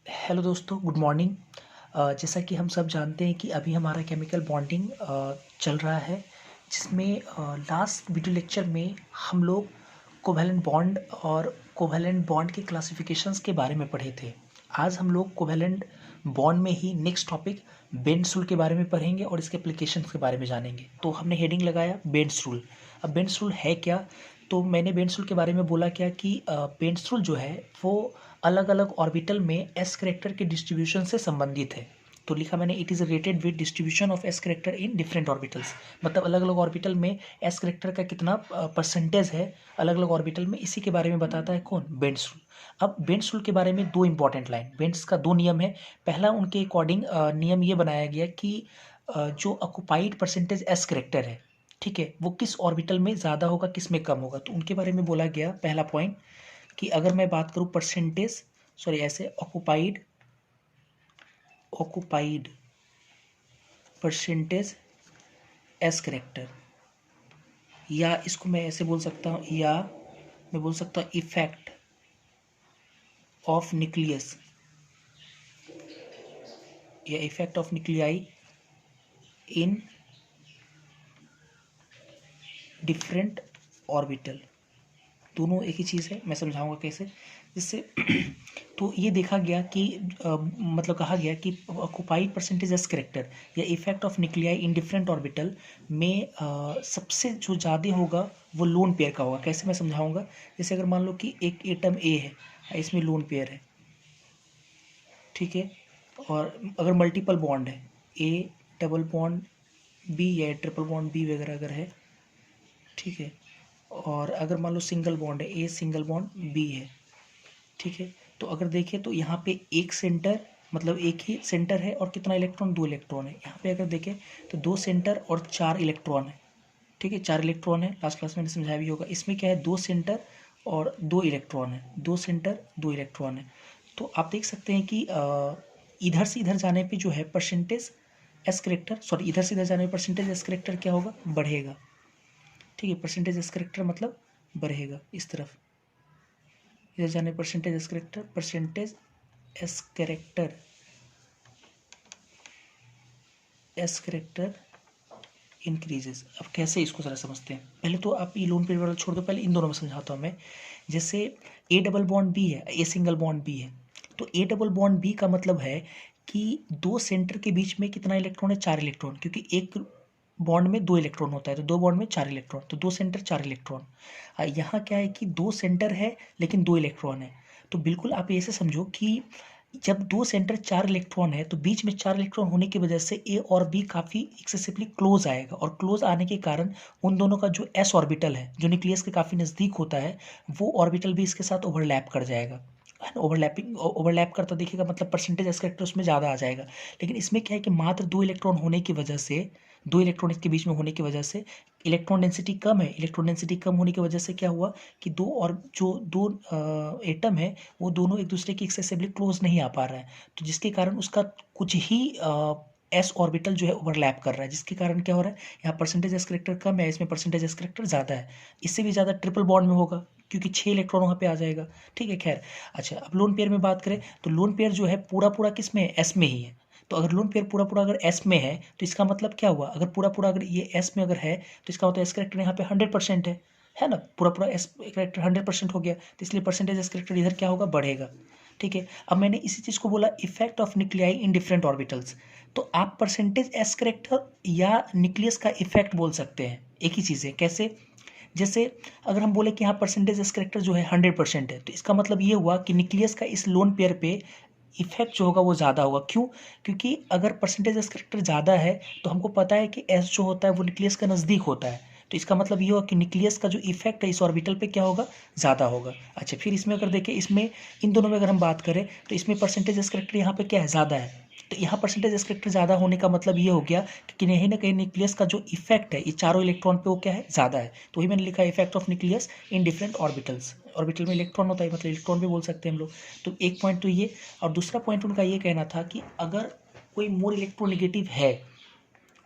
Hello दोस्तों, good morning. जैसा कि हम सब जानते हैं कि अभी हमारा केमिकल बॉन्डिंग चल रहा है, जिसमें लास्ट वीडियो लेक्चर में हम लोग कोवैलेंट बॉन्ड और कोवैलेंट बॉन्ड के क्लासिफिकेशंस के बारे में पढ़े थे। आज हम लोग कोवैलेंट बॉन्ड में ही नेक्स्ट टॉपिक बेंड्स रूल के बारे में पढ़ेंगे और इसके एप्लीकेशंस के बारे में जानेंगे। तो हमने हेडिंग लगाया बेंड्स रूल। अब बेंड्स रूल है क्या? तो मैंने बेंड्स रूल के बारे में बोला क्या कि बेंड्स रूल जो है वो अलग अलग ऑर्बिटल में एस करेक्टर के डिस्ट्रीब्यूशन से संबंधित है। तो लिखा मैंने it is related with distribution of S character in different orbitals. मतलब अलग अलग ऑर्बिटल में एस करेक्टर का कितना परसेंटेज है अलग अलग ऑर्बिटल में, इसी के बारे में बताता है कौन? Bent's rule. अब बेंड्स रूल के बारे में दो इंपॉर्टेंट लाइन, बेंड्स का दो नियम है। पहला उनके अकॉर्डिंग नियम ये बनाया गया कि जो ऑक्युपाइड परसेंटेज एस करेक्टर है, ठीक है, वो किस ऑर्बिटल में ज़्यादा होगा, किस में कम होगा। तो उनके बारे में बोला गया पहला पॉइंट कि अगर मैं बात करूं परसेंटेज, सॉरी ऐसे ऑक्युपाइड परसेंटेज एस करेक्टर, या इसको मैं ऐसे बोल सकता हूं, या मैं बोल सकता हूं इफेक्ट ऑफ न्यूक्लियस या effect of nuclei in different orbital. दोनों एक ही चीज़ है, मैं समझाऊंगा कैसे। जिससे तो ये देखा गया कि मतलब कहा गया कि ऑक्युपाइड परसेंटेज एस करेक्टर या effect of nuclei in different orbital में सबसे जो ज़्यादा होगा वो लोन पेयर का होगा। कैसे, मैं समझाऊंगा। जैसे अगर मान लो कि एक एटम ए है, इसमें लोन पेयर है, ठीक है, और अगर मल्टीपल बॉन्ड है, ए डबल बॉन्ड बी या ट्रिपल बॉन्ड बी वगैरह अगर है, ठीक है, और अगर मान लो सिंगल बॉन्ड है, ए सिंगल बॉन्ड बी है, ठीक है, तो अगर देखें तो यहाँ पे एक सेंटर, मतलब एक ही सेंटर है और कितना इलेक्ट्रॉन? दो इलेक्ट्रॉन है। यहाँ पे अगर देखें तो दो सेंटर और चार इलेक्ट्रॉन है, ठीक है, चार इलेक्ट्रॉन है। लास्ट क्लास में मैंने समझाया भी होगा। इसमें क्या है? दो सेंटर और दो इलेक्ट्रॉन है, दो सेंटर दो इलेक्ट्रॉन है। तो आप देख सकते हैं कि इधर से इधर जाने पे जो है परसेंटेज एस करेक्टर, सॉरी इधर से इधर जाने पे परसेंटेज एस करेक्टर क्या होगा? बढ़ेगा, ठीक है। परसेंटेज एस करेक्टर मतलब बढ़ेगा इस तरफ, इधर जाने percentage S character, percentage S character increases. अब कैसे इसको ज़रा समझते हैं। पहले तो आप ये लोन पेयर वाला छोड़ दो, पहले इन दोनों में समझाता हूँ मैं। जैसे ए डबल बॉन्ड बी है, ए सिंगल बॉन्ड बी है, तो ए डबल बॉन्ड बी का मतलब है कि दो सेंटर के बीच में कितना इलेक्ट्रॉन है? चार इलेक्ट्रॉन, क्योंकि एक बॉन्ड में दो इलेक्ट्रॉन होता है, तो दो बॉन्ड में चार इलेक्ट्रॉन, तो दो सेंटर चार इलेक्ट्रॉन। यहाँ क्या है कि दो सेंटर है लेकिन दो इलेक्ट्रॉन है। तो बिल्कुल आप ऐसे समझो कि जब दो सेंटर चार इलेक्ट्रॉन है तो बीच में चार इलेक्ट्रॉन होने की वजह से ए और बी काफ़ी एक्सेसिवली क्लोज आएगा, और क्लोज आने के कारण उन दोनों का जो एस ऑर्बिटल है, जो न्यूक्लियस के काफ़ी नज़दीक होता है, वो ऑर्बिटल भी इसके साथ ओवरलैप कर जाएगा, है ना। ओवरलैप करता दिखेगा, मतलब परसेंटेज एस करेक्टर उसमें ज़्यादा आ जाएगा। लेकिन इसमें क्या है कि मात्र दो इलेक्ट्रॉन होने की वजह से, दो इलेक्ट्रॉन इसके बीच में होने की वजह से इलेक्ट्रॉन डेंसिटी कम है। इलेक्ट्रॉन डेंसिटी कम होने की वजह से क्या हुआ कि दो, और जो दो एटम है वो दोनों एक दूसरे के एक्सेसिवली क्लोज नहीं आ पा रहा है, तो जिसके कारण उसका कुछ ही एस ऑर्बिटल जो है ओवरलैप कर रहा है, जिसके कारण क्या हो रहा है, यहाँ परसेंटेज एस करेक्टर कम है, इसमें परसेंटेज एस करेक्टर ज़्यादा है। इससे भी ज़्यादा ट्रिपल बॉन्ड में होगा, क्योंकि छः इलेक्ट्रॉन वहाँ पे आ जाएगा, ठीक है। खैर, अच्छा, अब लोन पेयर में बात करें तो लोन पेयर जो है पूरा पूरा किस में है? एस में ही है। तो अगर लोन पेयर पूरा पूरा अगर एस में है तो इसका मतलब क्या हुआ? अगर पूरा पूरा अगर ये एस में अगर है तो इसका मतलब एस करेक्टर यहाँ पे 100% है ना। पूरा पूरा एस करेक्टर 100% हो गया, तो इसलिए परसेंटेज एस करेक्टर इधर क्या होगा? बढ़ेगा, ठीक है। अब मैंने इसी चीज़ को बोला effect of nuclei in different orbitals. तो आप परसेंटेज एस करेक्टर या न्यूक्लियस का इफेक्ट बोल सकते हैं, एक ही चीज़ है। कैसे? जैसे अगर हम बोले कि यहाँ परसेंटेज एस करेक्टर जो है 100% है, तो इसका मतलब ये हुआ कि न्यूक्लियस का इस लोन पेयर पे इफेक्ट जो होगा वो ज़्यादा होगा। क्यों? क्योंकि अगर परसेंटेज एस करेक्टर ज़्यादा है तो हमको पता है कि एस जो होता है वो न्यूक्लियस का नज़दीक होता है, तो इसका मतलब ये होगा कि न्यूक्लियस का जो इफेक्ट है इस ऑर्बिटल पे क्या होगा? ज़्यादा होगा। अच्छा, फिर इसमें अगर देखें, इसमें इन दोनों में अगर हम बात करें तो इसमें परसेंटेज एस करेक्टर यहाँ पे क्या है? ज़्यादा है। तो यहाँ परसेंटेज एस करेक्टर ज़्यादा होने का मतलब ये हो गया कि कहीं ना कहीं न्यूक्लियस का जो इफेक्ट है ये चारों इलेक्ट्रॉन पे वो क्या है? ज़्यादा है। तो वही मैंने लिखा है effect of nucleus in different orbitals. Orbital में इलेक्ट्रॉन होता है, मतलब इलेक्ट्रॉन भी बोल सकते हैं हम लोग। तो एक पॉइंट तो ये, और दूसरा पॉइंट उनका ये कहना था कि अगर कोई मोर इलेक्ट्रोनेगेटिव है,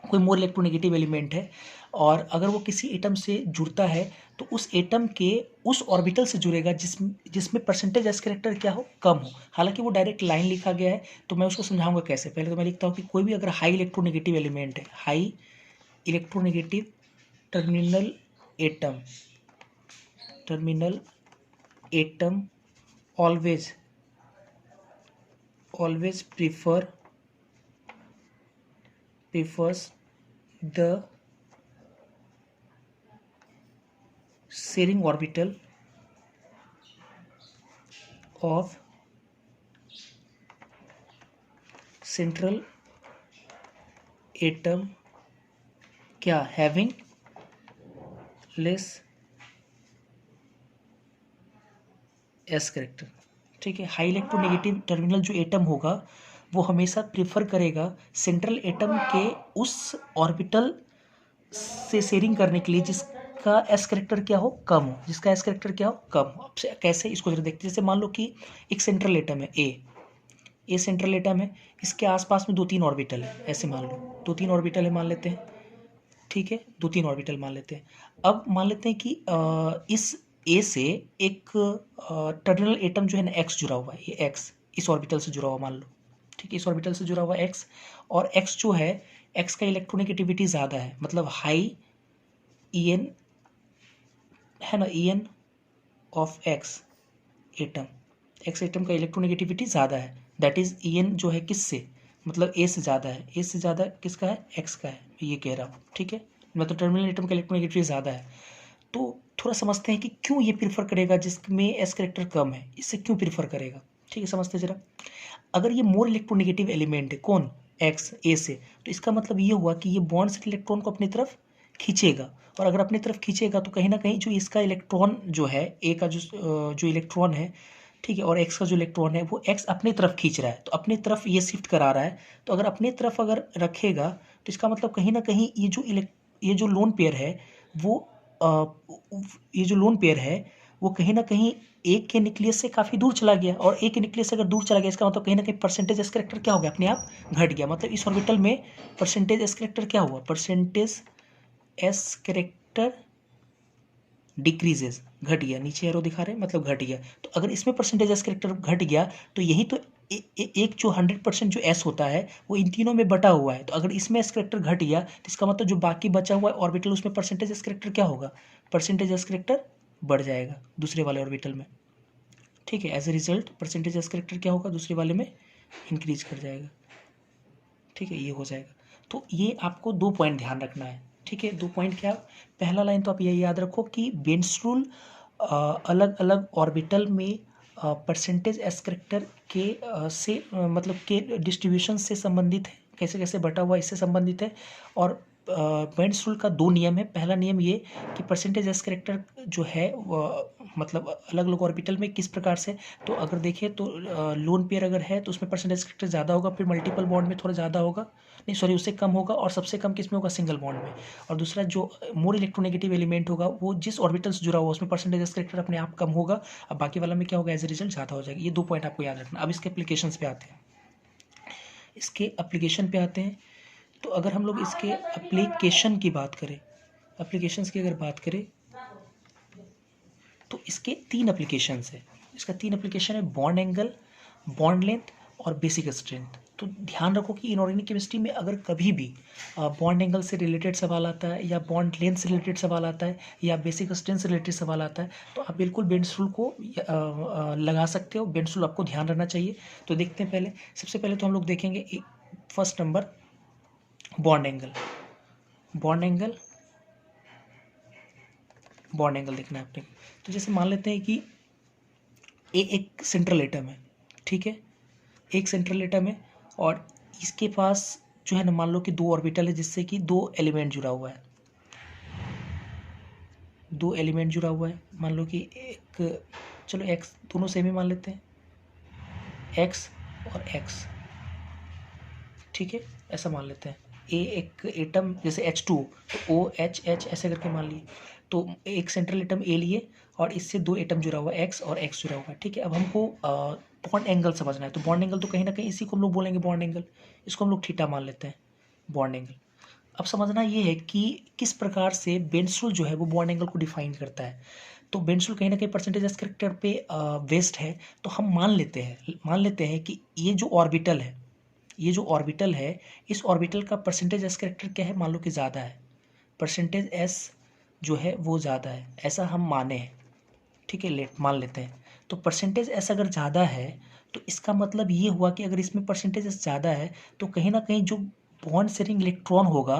कोई मोर इलेक्ट्रोनेगेटिव एलिमेंट है, और अगर वो किसी एटम से जुड़ता है तो उस एटम के उस ऑर्बिटल से जुड़ेगा जिसमें परसेंटेज एस कैरेक्टर क्या हो, कम हो। हालांकि वो डायरेक्ट लाइन लिखा गया है, तो मैं उसको समझाऊंगा कैसे। पहले तो मैं लिखता हूँ कि कोई भी अगर हाई इलेक्ट्रोनेगेटिव एलिमेंट है, high electronegative terminal atom always prefers the sharing orbital of central atom क्या having less s कैरेक्टर। ठीक है, हाई इलेक्ट्रोनेगेटिव टर्मिनल जो एटम होगा वो हमेशा प्रेफर करेगा सेंट्रल एटम के उस ऑर्बिटल से शेयरिंग करने के लिए जिसका एस कैरेक्टर क्या हो, कम हो, जिसका एस कैरेक्टर क्या हो, कम हो। अब कैसे इसको जरा देखते हैं। जैसे मान लो कि एक सेंट्रल एटम है ए सेंट्रल एटम है, इसके आसपास में 2-3 ऑर्बिटल है, ऐसे मान लो 2-3 ऑर्बिटल है मान लेते हैं। ठीक है, 2-3 ऑर्बिटल मान लेते हैं। अब मान लेते हैं कि इस ए से एक टर्मिनल एटम जो है ना एक्स जुड़ा हुआ है, ये एक्स इस ऑर्बिटल से जुड़ा हुआ मान लो। ठीक है, इस ऑर्बिटल से जुड़ा हुआ एक्स, और एक्स जो है एक्स का इलेक्ट्रोनेगेटिविटी ज़्यादा है, मतलब हाई EN है ना, EN ऑफ एक्स एटम का इलेक्ट्रोनेगेटिविटी ज़्यादा है। दैट इज EN जो है किससे, मतलब ए से ज़्यादा है। ए से ज़्यादा किसका है, एक्स का है, ये कह रहा हूँ। ठीक है, मतलब टर्मिनल एटम का इलेक्ट्रोनेगेटिविटी ज़्यादा है। तो थोड़ा समझते हैं कि क्यों ये प्रीफर करेगा जिसमें एस कैरेक्टर कम है, इससे क्यों प्रीफर करेगा। ठीक है, समझते हैं जरा। अगर ये मोर इलेक्ट्रोनेगेटिव एलिमेंट है, कौन, एक्स ए से, तो इसका मतलब ये हुआ कि ये बॉन्ड से इलेक्ट्रॉन को अपनी तरफ खींचेगा, और अगर अपनी तरफ खींचेगा तो कहीं ना कहीं जो इसका इलेक्ट्रॉन जो है, ए का जो इलेक्ट्रॉन है, ठीक है, और एक्स का जो इलेक्ट्रॉन है वो एक्स अपनी तरफ खींच रहा है, तो अपनी तरफ ये शिफ्ट करा रहा है। तो अगर अपनी तरफ अगर रखेगा तो इसका मतलब कहीं ना कहीं ये जो लोन पेयर है वो ये जो लोन पेयर है वो कहीं ना कहीं एक के न्यूक्लियस से काफ़ी दूर चला गया, और एक के न्यूक्लियस से अगर दूर चला गया इसका मतलब कहीं ना कहीं परसेंटेज एस कैरेक्टर क्या हो गया, अपने आप घट गया। मतलब इस ऑर्बिटल में परसेंटेज एस कैरेक्टर क्या हुआ, परसेंटेज एस कैरेक्टर डिक्रीजेज, घट गया। नीचे एरो दिखा रहे हैं, मतलब घट गया। तो अगर इसमें परसेंटेज एस कैरेक्टर घट गया तो यही तो एक जो 100% जो एस होता है वो इन तीनों में बटा हुआ है। तो अगर इसमें एस कैरेक्टर घट गया तो इसका मतलब जो बाकी बचा हुआ है ऑर्बिटल उसमें परसेंटेज एस कैरेक्टर क्या होगा, परसेंटेज एस कैरेक्टर बढ़ जाएगा दूसरे वाले ऑर्बिटल में। ठीक है, as a result percentage S character क्या होगा, दूसरे वाले में इंक्रीज कर जाएगा। ठीक है, ये हो जाएगा। तो ये आपको 2 पॉइंट ध्यान रखना है। ठीक है, 2 पॉइंट क्या, पहला लाइन तो आप ये याद रखो कि बेंस रूल अलग अलग ऑर्बिटल में परसेंटेज एस कैरेक्टर के से मतलब के डिस्ट्रीब्यूशन से संबंधित है, कैसे कैसे बटा हुआ इससे संबंधित है। और बेंस रूल का 2 नियम है। पहला नियम ये कि परसेंटेज एस कैरेक्टर जो है मतलब अलग अलग ऑर्बिटल में किस प्रकार से, तो अगर देखें तो लोन पेयर अगर है तो उसमें परसेंटेज कैरेक्टर ज़्यादा होगा, फिर मल्टीपल बॉन्ड में थोड़ा ज़्यादा होगा, नहीं सॉरी उससे कम होगा, और सबसे कम किस में होगा, सिंगल बॉन्ड में। और दूसरा जो मोर इलेक्ट्रोनेगेटिव एलिमेंट होगा वो जिस ऑर्बिटल से जुड़ा हुआ उसमें परसेंटेज एस कैरेक्टर अपने आप कम होगा, अब बाकी वाला में क्या होगा, एज ए रिजल्ट ज़्यादा हो जाएगा। ये 2 पॉइंट आपको याद रखना। अब इसके एप्लीकेशन पे आते हैं, इसके एप्लीकेशन पे आते हैं। तो अगर हम लोग इसके एप्लीकेशन की बात करें, एप्लीकेशंस की अगर बात करें तो इसके 3 एप्लीकेशंस है। इसका 3 एप्लीकेशन है, बॉन्ड एंगल, बॉन्ड लेंथ और बेसिक स्ट्रेंथ। तो ध्यान रखो कि इनऑर्गेनिक केमिस्ट्री में अगर कभी भी बॉन्ड एंगल से रिलेटेड सवाल आता है, या बॉन्ड लेंथ से रिलेटेड सवाल आता है, या बेसिक स्ट्रेंथ से रिलेटेड सवाल आता है, तो आप बिल्कुल बेंस रूल को लगा सकते हो। बेंस रूल आपको ध्यान रखना चाहिए। तो देखते हैं पहले, सबसे पहले तो हम लोग देखेंगे first number bond angle. Bond angle देखना है आपने। तो जैसे मान लेते हैं कि एक सेंट्रल एटम है, ठीक है, एक सेंट्रल एटम है, और इसके पास जो है ना, मान लो कि 2 ऑर्बिटल है जिससे कि 2 एलिमेंट जुड़ा हुआ है, 2 एलिमेंट जुड़ा हुआ है। मान लो कि एक, चलो एक्स दोनों सेम ही मान लेते हैं, एक्स और एक्स, ठीक है, ऐसा मान लेते हैं। एक एटम जैसे H2 तो OH H ऐसे करके मान लिए। तो एक सेंट्रल एटम ए लिए और इससे 2 एटम जुड़ा हुआ है, एक्स और एक्स जुड़ा हुआ है। ठीक है, अब हमको बॉन्ड एंगल समझना है। तो बॉन्ड एंगल तो कहीं ना कहीं इसी को हम लोग बोलेंगे बॉन्ड एंगल, इसको हम लोग थीटा मान लेते हैं बॉन्ड एंगल। अब समझना ये है कि किस प्रकार से बेंज रूल जो है वो बॉन्ड एंगल को डिफाइन करता है। तो बेंज रूल कहीं ना कहीं परसेंटेज एस कैरेक्टर पे बेस्ड है। तो हम मान लेते हैं कि ये जो ऑर्बिटल है, इस ऑर्बिटल का परसेंटेज एस कैरेक्टर क्या है, मान लो कि ज़्यादा है, परसेंटेज एस जो है वो ज़्यादा है, ऐसा हम माने हैं, ठीक है, मान लेते हैं। तो परसेंटेज एस अगर ज़्यादा है तो इसका मतलब ये हुआ कि अगर इसमें परसेंटेज एस ज़्यादा है तो कहीं ना कहीं जो बॉन्ड शेयरिंग इलेक्ट्रॉन होगा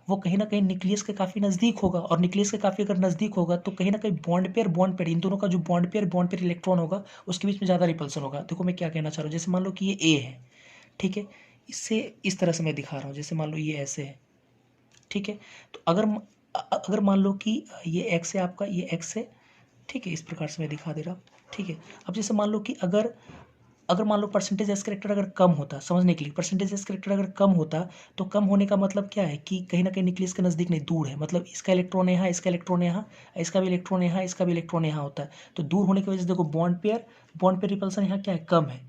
वो कहीं ना कहीं न्यूक्लियस के काफ़ी नज़दीक होगा, और न्यूक्लियस के काफ़ी अगर नज़दीक होगा तो कहीं ना कहीं बॉन्ड पेयर इन दोनों का जो बॉन्ड पेयर इलेक्ट्रॉन होगा उसके बीच में ज़्यादा रिपल्सन होगा। देखो मैं क्या कहना चाह रहा हूँ, जैसे मान लो कि ये ए है, ठीक है, इससे इस तरह से मैं दिखा रहा हूँ, जैसे मान लो ये ऐसे है, ठीक है। तो अगर मान लो कि ये एक्स है आपका, ये एक्स है, ठीक है, इस प्रकार से मैं दिखा दे रहा हूँ, ठीक है। अब जैसे मान लो कि अगर अगर मान लो परसेंटेज एस कैरेक्टर अगर कम होता, समझने के लिए, परसेंटेज एस कैरेक्टर अगर कम होता तो कम होने का मतलब क्या है कि कहीं ना कहीं न्यूक्लियस के नज़दीक नहीं, दूर है, मतलब इसका इलेक्ट्रॉन यहाँ, इसका इलेक्ट्रॉन यहाँ, इसका भी इलेक्ट्रॉन यहाँ, इसका भी इलेक्ट्रॉन यहाँ होता है। तो दूर होने की वजह से देखो बॉन्ड पेयर रिपल्सन यहाँ क्या है, कम है,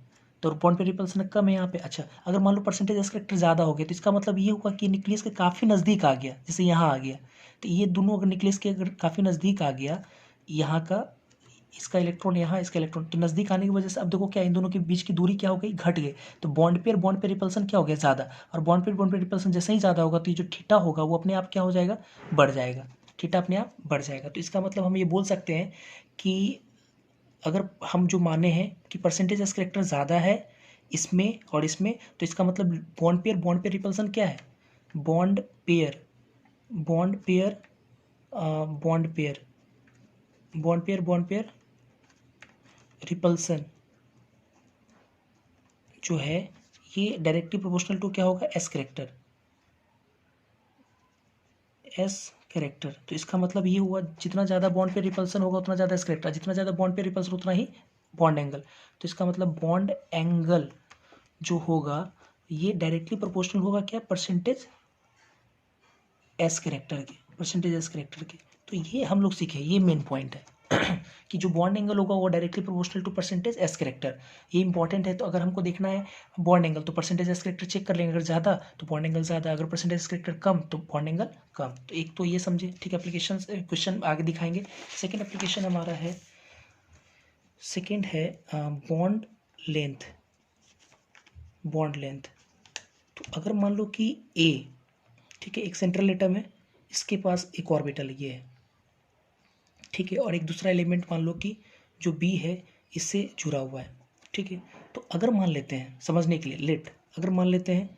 तो बॉन्ड पेयर रिपल्सन कम है यहाँ पे। अच्छा, अगर मान लो परसेंटेज एस कैरेक्टर ज़्यादा हो गया तो इसका मतलब ये हुआ कि न्यूक्लियस के काफ़ी नज़दीक आ गया, जैसे यहाँ आ गया, तो ये दोनों अगर न्यूक्लियस के अगर काफ़ी नज़दीक आ गया, यहाँ का इसका इलेक्ट्रॉन यहाँ, इसका इलेक्ट्रॉन, तो नज़दीक आने की वजह से अब देखो क्या इन दोनों के बीच की दूरी क्या हो गई, घट गई। तो बॉन्ड पे रिपल्सन क्या हो गया, ज़्यादा, और बॉन्ड पे रिपल्सन जैसे ही ज़्यादा होगा तो ये जो थीटा होगा वो अपने आप क्या हो जाएगा, बढ़ जाएगा, थीटा अपने आप बढ़ जाएगा। तो इसका मतलब हम ये बोल सकते हैं कि अगर हम जो माने हैं कि परसेंटेज एस कैरेक्टर ज़्यादा है इसमें और इसमें, तो इसका मतलब बॉन्ड पेयर रिपल्सन क्या है, bond pair bond pair bond pair bond pair repulsion जो है ये डायरेक्टली प्रोपोर्शनल टू क्या होगा, एस कैरेक्टर। तो इसका मतलब ये हुआ जितना ज़्यादा बॉन्ड पे रिपल्सन होगा उतना ज़्यादा एस कैरेक्टर, जितना ज़्यादा बॉन्ड पे रिपल्सन उतना ही बॉन्ड एंगल। तो इसका मतलब बॉन्ड एंगल जो होगा ये डायरेक्टली प्रोपोर्शनल होगा क्या, परसेंटेज एस कैरेक्टर के। तो ये हम लोग सीखे, ये मेन पॉइंट है कि जो बॉन्ड एंगल होगा वो directly proportional to percentage S character, ये इंपॉर्टेंट है। तो अगर हमको देखना है बॉन्ड एंगल तो परसेंटेज एस कैरेक्टर चेक कर लेंगे, अगर ज़्यादा तो बॉन्ड एंगल ज़्यादा, अगर परसेंटेज एस कैरेक्टर कम तो बॉन्ड एंगल कम। तो एक तो ये समझे, ठीक है। एप्लीकेशन क्वेश्चन आगे दिखाएंगे। सेकेंड एप्लीकेशन हमारा है, सेकेंड है बॉन्ड लेंथ। तो अगर मान लो कि ए, ठीक है, एक सेंट्रल एटम है, इसके पास एक ऑर्बिटल ये है, ठीक है, और एक दूसरा एलिमेंट मान लो कि जो बी है इससे जुड़ा हुआ है, ठीक है। तो अगर मान लेते हैं समझने के लिए अगर मान लेते हैं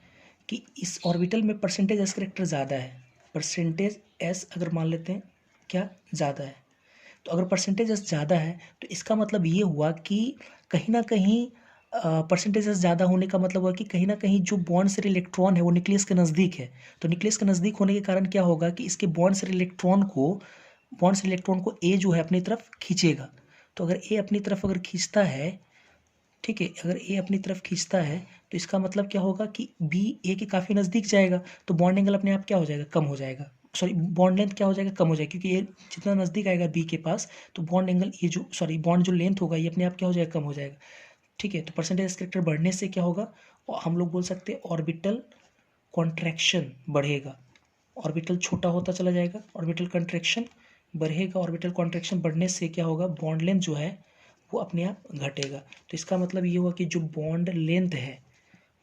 कि इस ऑर्बिटल में परसेंटेज एस कैरेक्टर ज़्यादा है, परसेंटेज एस अगर मान लेते हैं क्या ज़्यादा है, तो अगर परसेंटेज एस ज़्यादा है तो इसका मतलब ये हुआ कि कहीं ना कहीं परसेंटेज ज़्यादा होने का मतलब हुआ कि कहीं ना कहीं जो बॉन्ड से इलेक्ट्रॉन है वो न्यूक्लियस के नज़दीक है। तो न्यूक्लियस के नज़दीक होने के कारण क्या होगा कि इसके बॉन्ड से इलेक्ट्रॉन को ए जो है अपनी तरफ खींचेगा। तो अगर ए अपनी तरफ अगर खींचता है, ठीक है, अगर ए अपनी तरफ खींचता है तो इसका मतलब क्या होगा कि बी ए के काफ़ी नज़दीक जाएगा, तो बॉन्ड एंगल अपने आप क्या हो जाएगा, कम हो जाएगा, सॉरी बॉन्ड लेंथ क्या हो जाएगा, कम हो जाएगा, क्योंकि ये जितना नज़दीक आएगा बी के पास तो बॉन्ड एंगल ये जो बॉन्ड जो लेंथ होगा ये अपने आप क्या हो जाएगा, कम हो जाएगा, ठीक है। तो परसेंटेज कैरेक्टर बढ़ने से क्या होगा, और हम लोग बोल सकते हैं ऑर्बिटल कॉन्ट्रैक्शन बढ़ेगा, ऑर्बिटल छोटा होता चला जाएगा, ऑर्बिटल कॉन्ट्रैक्शन बढ़ेगा, ऑर्बिटल कॉन्ट्रैक्शन बढ़ने से क्या होगा, बॉन्ड लेंथ जो है वो अपने आप घटेगा। तो इसका मतलब ये हुआ कि जो बॉन्ड लेंथ है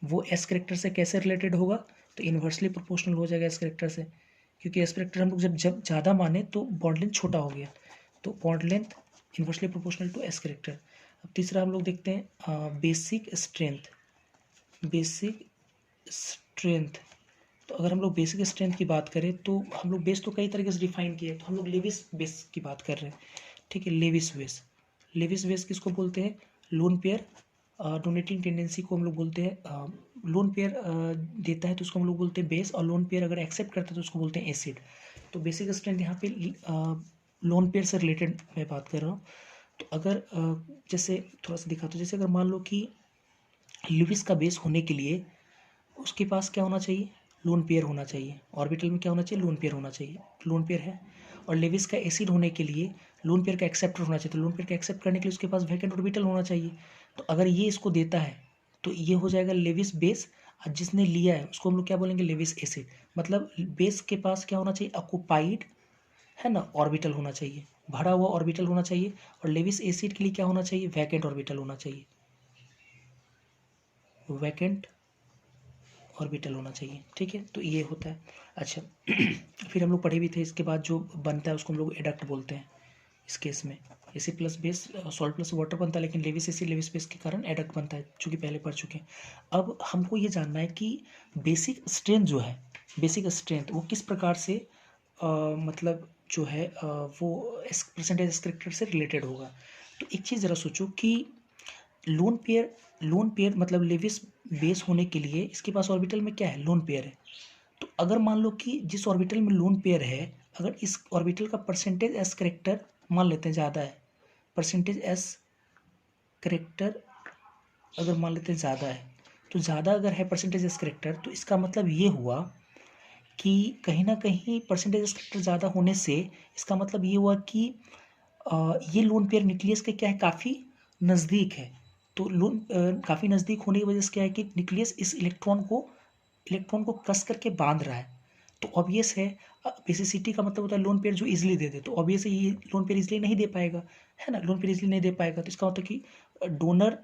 वो एस कैरेक्टर से कैसे रिलेटेड होगा, तो इन्वर्सली प्रोपोर्शनल हो जाएगा एस कैरेक्टर से, क्योंकि एस कैरेक्टर हम लोग जब ज़्यादा माने तो बॉन्ड लेंथ छोटा हो गया, तो bond length inversely proportional to S character. अब तीसरा हम लोग देखते हैं बेसिक स्ट्रेंथ। तो अगर हम लोग बेसिक स्ट्रेंथ की बात करें तो हम लोग बेस तो कई तरीके से डिफाइन किए, तो हम लोग लेविस बेस की बात कर रहे हैं, ठीक है। लेविस बेस किसको बोलते हैं, लोन पेयर डोनेटिंग टेंडेंसी को हम लोग बोलते हैं, लोन पेयर देता है तो उसको हम लोग बोलते हैं बेस, और लोन पेयर अगर एक्सेप्ट करता है तो उसको बोलते हैं एसिड। तो बेसिक स्ट्रेंथ यहाँ पे लोन पेयर से रिलेटेड मैं बात कर रहा हूँ। तो अगर जैसे थोड़ा सा दिखा, तो जैसे अगर मान लो कि लेविस का बेस होने के लिए उसके पास क्या होना चाहिए, लोन पेयर होना चाहिए, ऑर्बिटल में क्या होना चाहिए, लोन पेयर होना चाहिए, लोन पेयर है। और लेविस का एसिड होने के लिए लोन पेयर का एक्सेप्टर होना चाहिए, तो लोन पेयर का एक्सेप्ट करने के लिए उसके पास वैकेंट ऑर्बिटल होना चाहिए। तो अगर ये इसको देता है तो ये हो जाएगा लेविस बेस, जिसने लिया है उसको हम लोग क्या बोलेंगे, लेविस एसिड। मतलब बेस के पास क्या होना चाहिए, ऑक्युपाइड, है ना, ऑर्बिटल होना चाहिए, भरा हुआ ऑर्बिटल होना चाहिए। और लेविस एसिड के लिए क्या होना चाहिए, वैकेंट ऑर्बिटल होना चाहिए, वैकेंट ऑर्बिटल होना चाहिए। ठीक है, तो ये होता है। अच्छा फिर हम लोग पढ़े भी थे, इसके बाद जो बनता है उसको हम लोग एडक्ट बोलते हैं। इस केस में acid plus base, salt plus water बनता है, लेकिन लेविस एसिड लेविस बेस के कारण एडक्ट बनता है, जो कि पहले पढ़ चुके हैं। अब हमको ये जानना है कि बेसिक स्ट्रेंथ जो है, बेसिक स्ट्रेंथ वो किस प्रकार से मतलब जो है वो परसेंटेज करेक्टर से रिलेटेड होगा। तो एक चीज़ ज़रा सोचो कि लोन पेयर मतलब लेविस बेस होने के लिए इसके पास ऑर्बिटल में क्या है, लोन पेयर है। तो अगर मान लो कि जिस ऑर्बिटल में लोन पेयर है, अगर इस ऑर्बिटल का परसेंटेज एस करेक्टर मान लेते हैं ज़्यादा है, परसेंटेज एस करेक्टर अगर मान लेते हैं ज़्यादा है, तो ज़्यादा अगर है परसेंटेज एस करेक्टर, तो इसका मतलब ये हुआ कि कहीं ना कहीं परसेंटेज एस करेक्टर ज़्यादा होने से इसका मतलब ये हुआ कि ये लोन पेयर न्यूक्लियस के क्या है, काफ़ी नज़दीक है। तो लोन काफ़ी नज़दीक होने की वजह से क्या है कि न्यूक्लियस इस इलेक्ट्रॉन को कस करके बांध रहा है। तो ऑब्वियस है, बेसिसिटी का मतलब होता है लोन पेयर जो इजीली दे दे, तो ऑब्वियस है ये लोन पेयर इजीली नहीं दे पाएगा, है ना, लोन पेयर इजीली नहीं दे पाएगा। तो इसका मतलब कि डोनर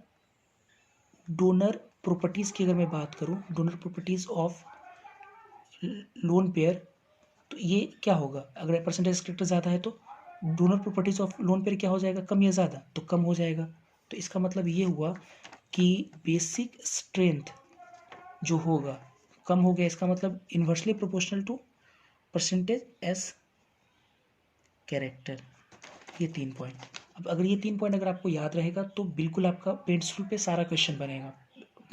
डोनर प्रॉपर्टीज़ की अगर मैं बात करूँ, donor properties of lone pair, तो ये क्या होगा, अगर परसेंटेज करेक्टर ज़्यादा है तो donor properties of lone pair क्या हो जाएगा, कम या ज़्यादा, तो कम हो जाएगा। तो इसका मतलब ये हुआ कि बेसिक स्ट्रेंथ जो होगा कम हो गया, इसका मतलब inversely proportional to percentage S character. ये 3 पॉइंट। अब अगर ये 3 पॉइंट अगर आपको याद रहेगा तो बिल्कुल आपका पेंसिल पे सारा क्वेश्चन बनेगा।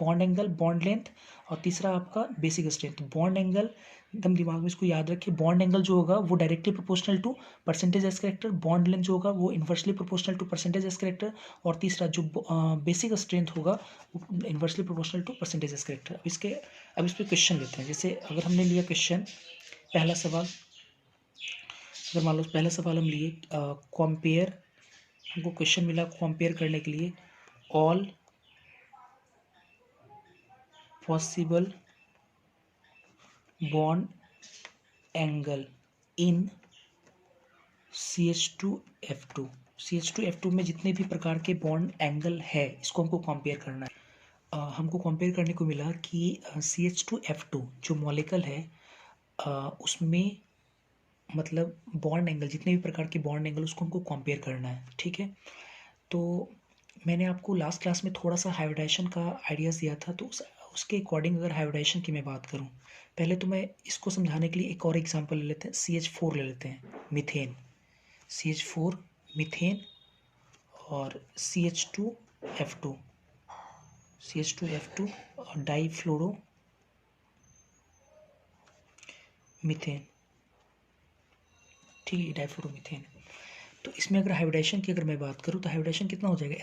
बॉन्ड एंगल, बॉन्ड लेंथ, और तीसरा आपका बेसिक स्ट्रेंथ। बॉन्ड एंगल एकदम दिमाग में इसको याद रखिए, बॉन्ड एंगल जो होगा वो directly proportional to percentage S character, bond length जो होगा वो inversely proportional to percentage S character, और तीसरा जो बेसिक स्ट्रेंथ होगा वो inversely proportional to percentage S character. अब इस पर क्वेश्चन लेते हैं। जैसे अगर हमने लिया क्वेश्चन, पहला सवाल, अगर मान लो पहला सवाल हम लिए कंपेयर, हमको क्वेश्चन मिला कंपेयर करने के लिए ऑल पॉसिबल बॉन्ड एंगल इन CH2F2। CH2F2 में जितने भी प्रकार के बॉन्ड एंगल है इसको हमको कंपेयर करना है। हमको कंपेयर करने को मिला कि CH2F2 जो मॉलिक्यूल है उसमें मतलब बॉन्ड एंगल, जितने भी प्रकार के बॉन्ड एंगल उसको हमको कंपेयर करना है। ठीक है, तो मैंने आपको लास्ट क्लास में थोड़ा सा हाइब्रिडाइजेशन का आइडियाज़ दिया था, तो उसके अकॉर्डिंग अगर हाइब्रिडाइजेशन की मैं बात करूं, पहले तो मैं इसको समझाने के लिए एक और एग्जांपल ले लेते हैं, CH4 ले लेते हैं, मीथेन, CH4 मीथेन, और CH2F2 और डाईफ्लोरो मीथेन। ठीक है, डाईफ्लोरो मीथेन। तो इसमें अगर हाइब्रिडाइजेशन की अगर मैं बात करूँ तो हाइब्रिडाइजेशन कितना हो जाएगा,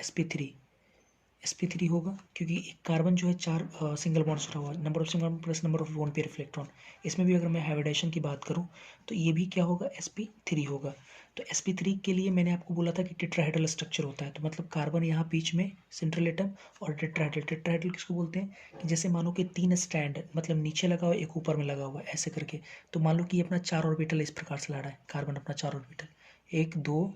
sp3 होगा, क्योंकि एक कार्बन जो है 4 सिंगल बॉन्ड जुड़ा हुआ है, number of single bond plus number of lone pair of electron. इसमें भी अगर मैं हाइब्रिडाइजेशन की बात करूं तो ये भी क्या होगा, sp3 होगा। तो sp3 के लिए मैंने आपको बोला था कि टेट्राहेड्रल स्ट्रक्चर होता है, तो मतलब कार्बन यहाँ बीच में सेंट्रल एटम, और टेट्राहेड्रल किसको बोलते हैं कि जैसे मानो कि 3 स्टैंड, मतलब नीचे लगा हुआ एक ऊपर में लगा हुआ ऐसे करके, तो मान लो कि ये अपना 4 ऑर्बिटल इस प्रकार से ला रहा है, कार्बन अपना 4 ऑर्बिटल, 1 2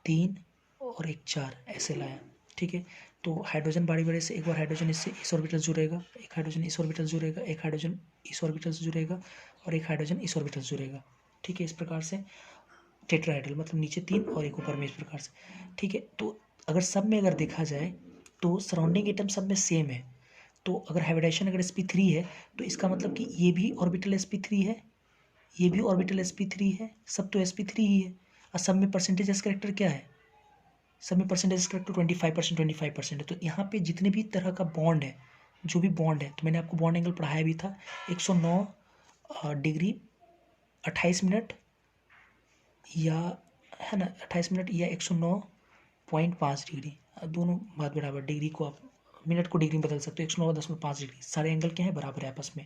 3 और 1 4 ऐसे लाया। ठीक है, तो हाइड्रोजन बारी बारी से एक बार हाइड्रोजन इससे इस ऑर्बिटल से जुड़ेगा, एक हाइड्रोजन इस ऑर्बिटल से जुड़ेगा, एक हाइड्रोजन इस ऑर्बिटल से जुड़ेगा, और एक हाइड्रोजन इस ऑर्बिटल से जुड़ेगा। ठीक है, इस प्रकार से टेट्राहेड्रल, मतलब नीचे 3 और एक ऊपर में, इस प्रकार से। ठीक है, तो अगर सब में अगर देखा जाए तो सराउंडिंग एटम सब में सेम है। तो अगर हाइब्रिडाइजेशन अगर sp3 है तो इसका मतलब कि ये भी ऑर्बिटल sp3 है, ये भी ऑर्बिटल sp3 है, सब तो sp3 ही है। और सब में परसेंटेज एस कैरेक्टर क्या है, सब में परसेंटेज करेक्ट 25% है। तो यहाँ पे जितने भी तरह का बॉन्ड है, जो भी बॉन्ड है, तो मैंने आपको बॉन्ड एंगल पढ़ाया भी था, 109 डिग्री 28 मिनट, या है ना 28 मिनट, या 109.5 डिग्री, दोनों बात बराबर, डिग्री को आप मिनट को डिग्री में बदल सकते हो, 109.5 डिग्री, सारे एंगल क्या है, बराबर है आपस में,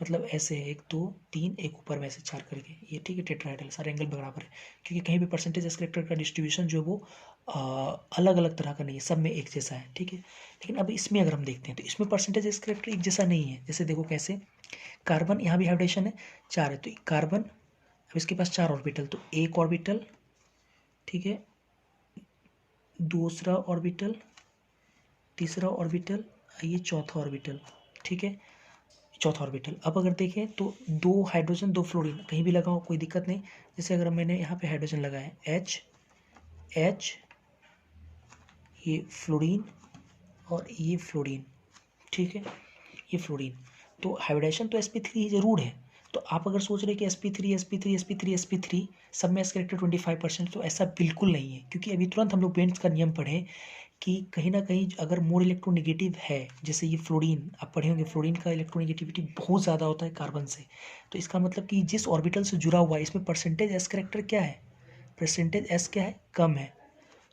मतलब ऐसे है 1 2 3 एक ऊपर में ऐसे 4 करके, ये ठीक है टेट्राहेड्रल, सारे एंगल बराबर है, क्योंकि कहीं भी परसेंटेज एस कैरेक्टर का डिस्ट्रीब्यूशन जो है वो अलग अलग तरह का नहीं है, सब में एक जैसा है, ठीक है। लेकिन अब इसमें अगर हम देखते हैं तो इसमें परसेंटेज एस कैरेक्टर एक जैसा नहीं है। जैसे देखो कैसे, कार्बन यहाँ भी हाइब्रिडेशन है 4 है, तो कार्बन अब इसके पास 4 ऑर्बिटल, तो एक ऑर्बिटल, ठीक है, दूसरा ऑर्बिटल, तीसरा ऑर्बिटल, ये चौथा ऑर्बिटल, ठीक है, चौथा ऑर्बिटल। अब अगर देखें तो 2 हाइड्रोजन 2 फ्लोरीन कहीं भी लगाओ कोई दिक्कत नहीं। जैसे अगर मैंने यहाँ पे हाइड्रोजन लगाया H H, ये फ्लोरीन और ये फ्लोरीन, ठीक है, ये फ्लोरीन, तो हाइब्रिडेशन तो sp3 जरूर है। तो आप अगर सोच रहे कि sp3 sp3 sp3 sp3 सब में एस कैरेक्टर 25%, तो ऐसा बिल्कुल नहीं है, क्योंकि अभी तुरंत हम लोग बेंड्स का नियम पढ़े कि कहीं ना कहीं अगर मोर इलेक्ट्रोनेगेटिव है, जैसे ये फ्लोरीन आप पढ़े होंगे, फ्लोरीन का इलेक्ट्रोनेगेटिविटी बहुत ज़्यादा होता है कार्बन से, तो इसका मतलब कि जिस ऑर्बिटल से जुड़ा हुआ है इसमें परसेंटेज एस कैरेक्टर क्या है, परसेंटेज एस क्या है, कम है,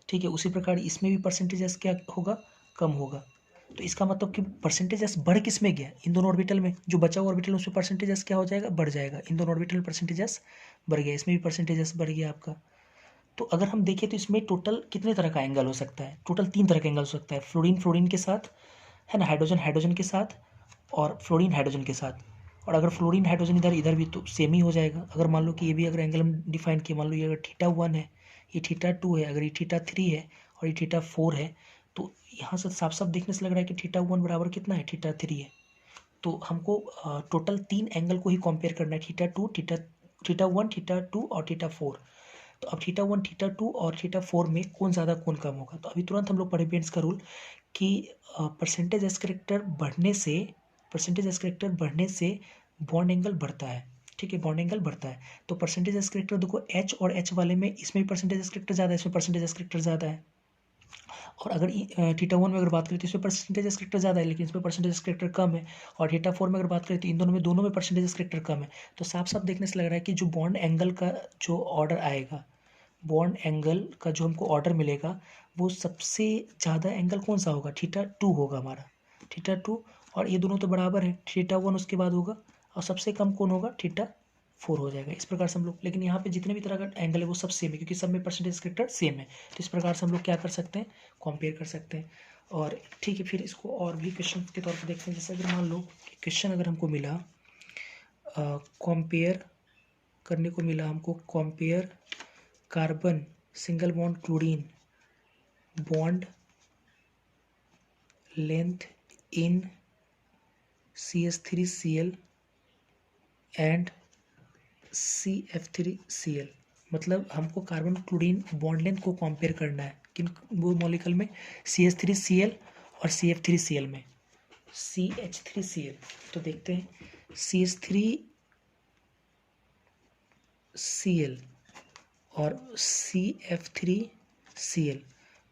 ठीक है। उसी प्रकार इसमें भी परसेंटेज एस क्या होगा, कम होगा। तो इसका मतलब कि परसेंटेज एस बढ़ किस में गया, इन दोनों ऑर्बिटल में, जो बचा हुआ ऑर्बिटल उसमें परसेंटेज एस क्या हो जाएगा, बढ़ जाएगा। इन दोनों ऑर्बिटल में परसेंटेज एस बढ़ गया, इसमें भी परसेंटेज एस बढ़ गया आपका। तो अगर हम देखें तो इसमें टोटल कितने तरह का एंगल हो सकता है, टोटल 3 तरह का एंगल हो सकता है। फ्लोरीन फ्लोरीन के साथ, है ना, हाइड्रोजन हाइड्रोजन के साथ, और फ्लोरीन हाइड्रोजन के साथ। और अगर फ्लोरीन हाइड्रोजन इधर इधर भी तो सेम ही हो जाएगा। अगर मान लो कि ये भी अगर एंगल हम डिफाइन किए, मान लो ये अगर θ1 है, ये θ2 है, अगर ये θ3 है और ये θ4 है, तो यहाँ से साफ साफ देखने से लग रहा है कि θ1 बराबर कितना है, θ3 है। तो हमको टोटल 3 एंगल को ही कंपेयर करना है, θ2 θ1 θ2 और θ4। तो अब θ1 θ2 और θ4 में कौन ज़्यादा कौन कम होगा, तो अभी तुरंत हम लोग पढ़े बेंड्स का रूल कि परसेंटेज एस कैरेक्टर बढ़ने से, परसेंटेज एस कैरेक्टर बढ़ने से बॉन्ड एंगल बढ़ता है, ठीक है, बॉन्ड एंगल बढ़ता है। तो परसेंटेज एस कैरेक्टर देखो एच और एच वाले में, इसमें भी परसेंटेज एस कैरेक्टर ज़्यादा है, इसमें परसेंटेज एस कैरेक्टर ज़्यादा है। और अगर θ1 में अगर बात करें तो इसमें परसेंटेज एस कैरेक्टर ज़्यादा है, लेकिन इसमें परसेंटेज एस कैरेक्टर कम है। और θ4 में अगर बात करें तो इन दोनों में परसेंटेज एस कैरेक्टर कम है। तो साफ साफ देखने से लग रहा है कि जो बॉन्ड एंगल का जो ऑर्डर आएगा, बॉन्ड एंगल का जो हमको ऑर्डर मिलेगा, वो सबसे ज़्यादा एंगल कौन सा होगा, θ2 होगा हमारा, θ2। और ये दोनों तो बराबर है, θ1 उसके बाद होगा, और सबसे कम कौन होगा, θ4 हो जाएगा। इस प्रकार से हम लोग, लेकिन यहाँ पे जितने भी तरह का एंगल है वो सब सेम है, क्योंकि सब में परसेंटेज कैरेक्टर सेम है। तो इस प्रकार से हम लोग क्या कर सकते हैं, कंपेयर कर सकते हैं। और ठीक है, फिर इसको और भी क्वेश्चन के तौर पर देखते हैं। जैसे अगर मान लो क्वेश्चन अगर हमको मिला, कंपेयर करने को मिला हमको, compare carbon single bond chlorine bond length in CH3Cl and CF3Cl। मतलब हमको कार्बन क्लोरीन बॉन्ड लेंथ को कंपेयर करना है किन वो मॉलिक्यूल में, CH3Cl और CF3Cl में, CH3Cl। तो देखते हैं CH3Cl और CF3Cl,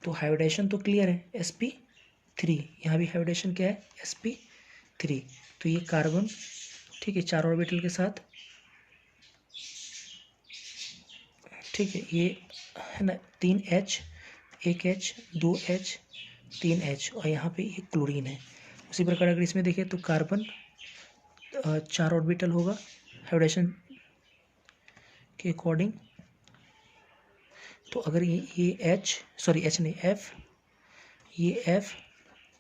तो हाइब्रिडेशन तो क्लियर है, sp3, यहाँ भी हाइब्रिडेशन क्या है, sp3। तो ये कार्बन, ठीक है, 4 ऑर्बिटल के साथ, ठीक है, ये है ना 3H, 1H 2H 3H, और यहाँ पे ये क्लोरीन है। उसी प्रकार अगर इसमें देखें तो कार्बन 4 ऑर्बिटल होगा हाइब्रिडेशन के अकॉर्डिंग। तो अगर ये H, सॉरी H नहीं F, ये F,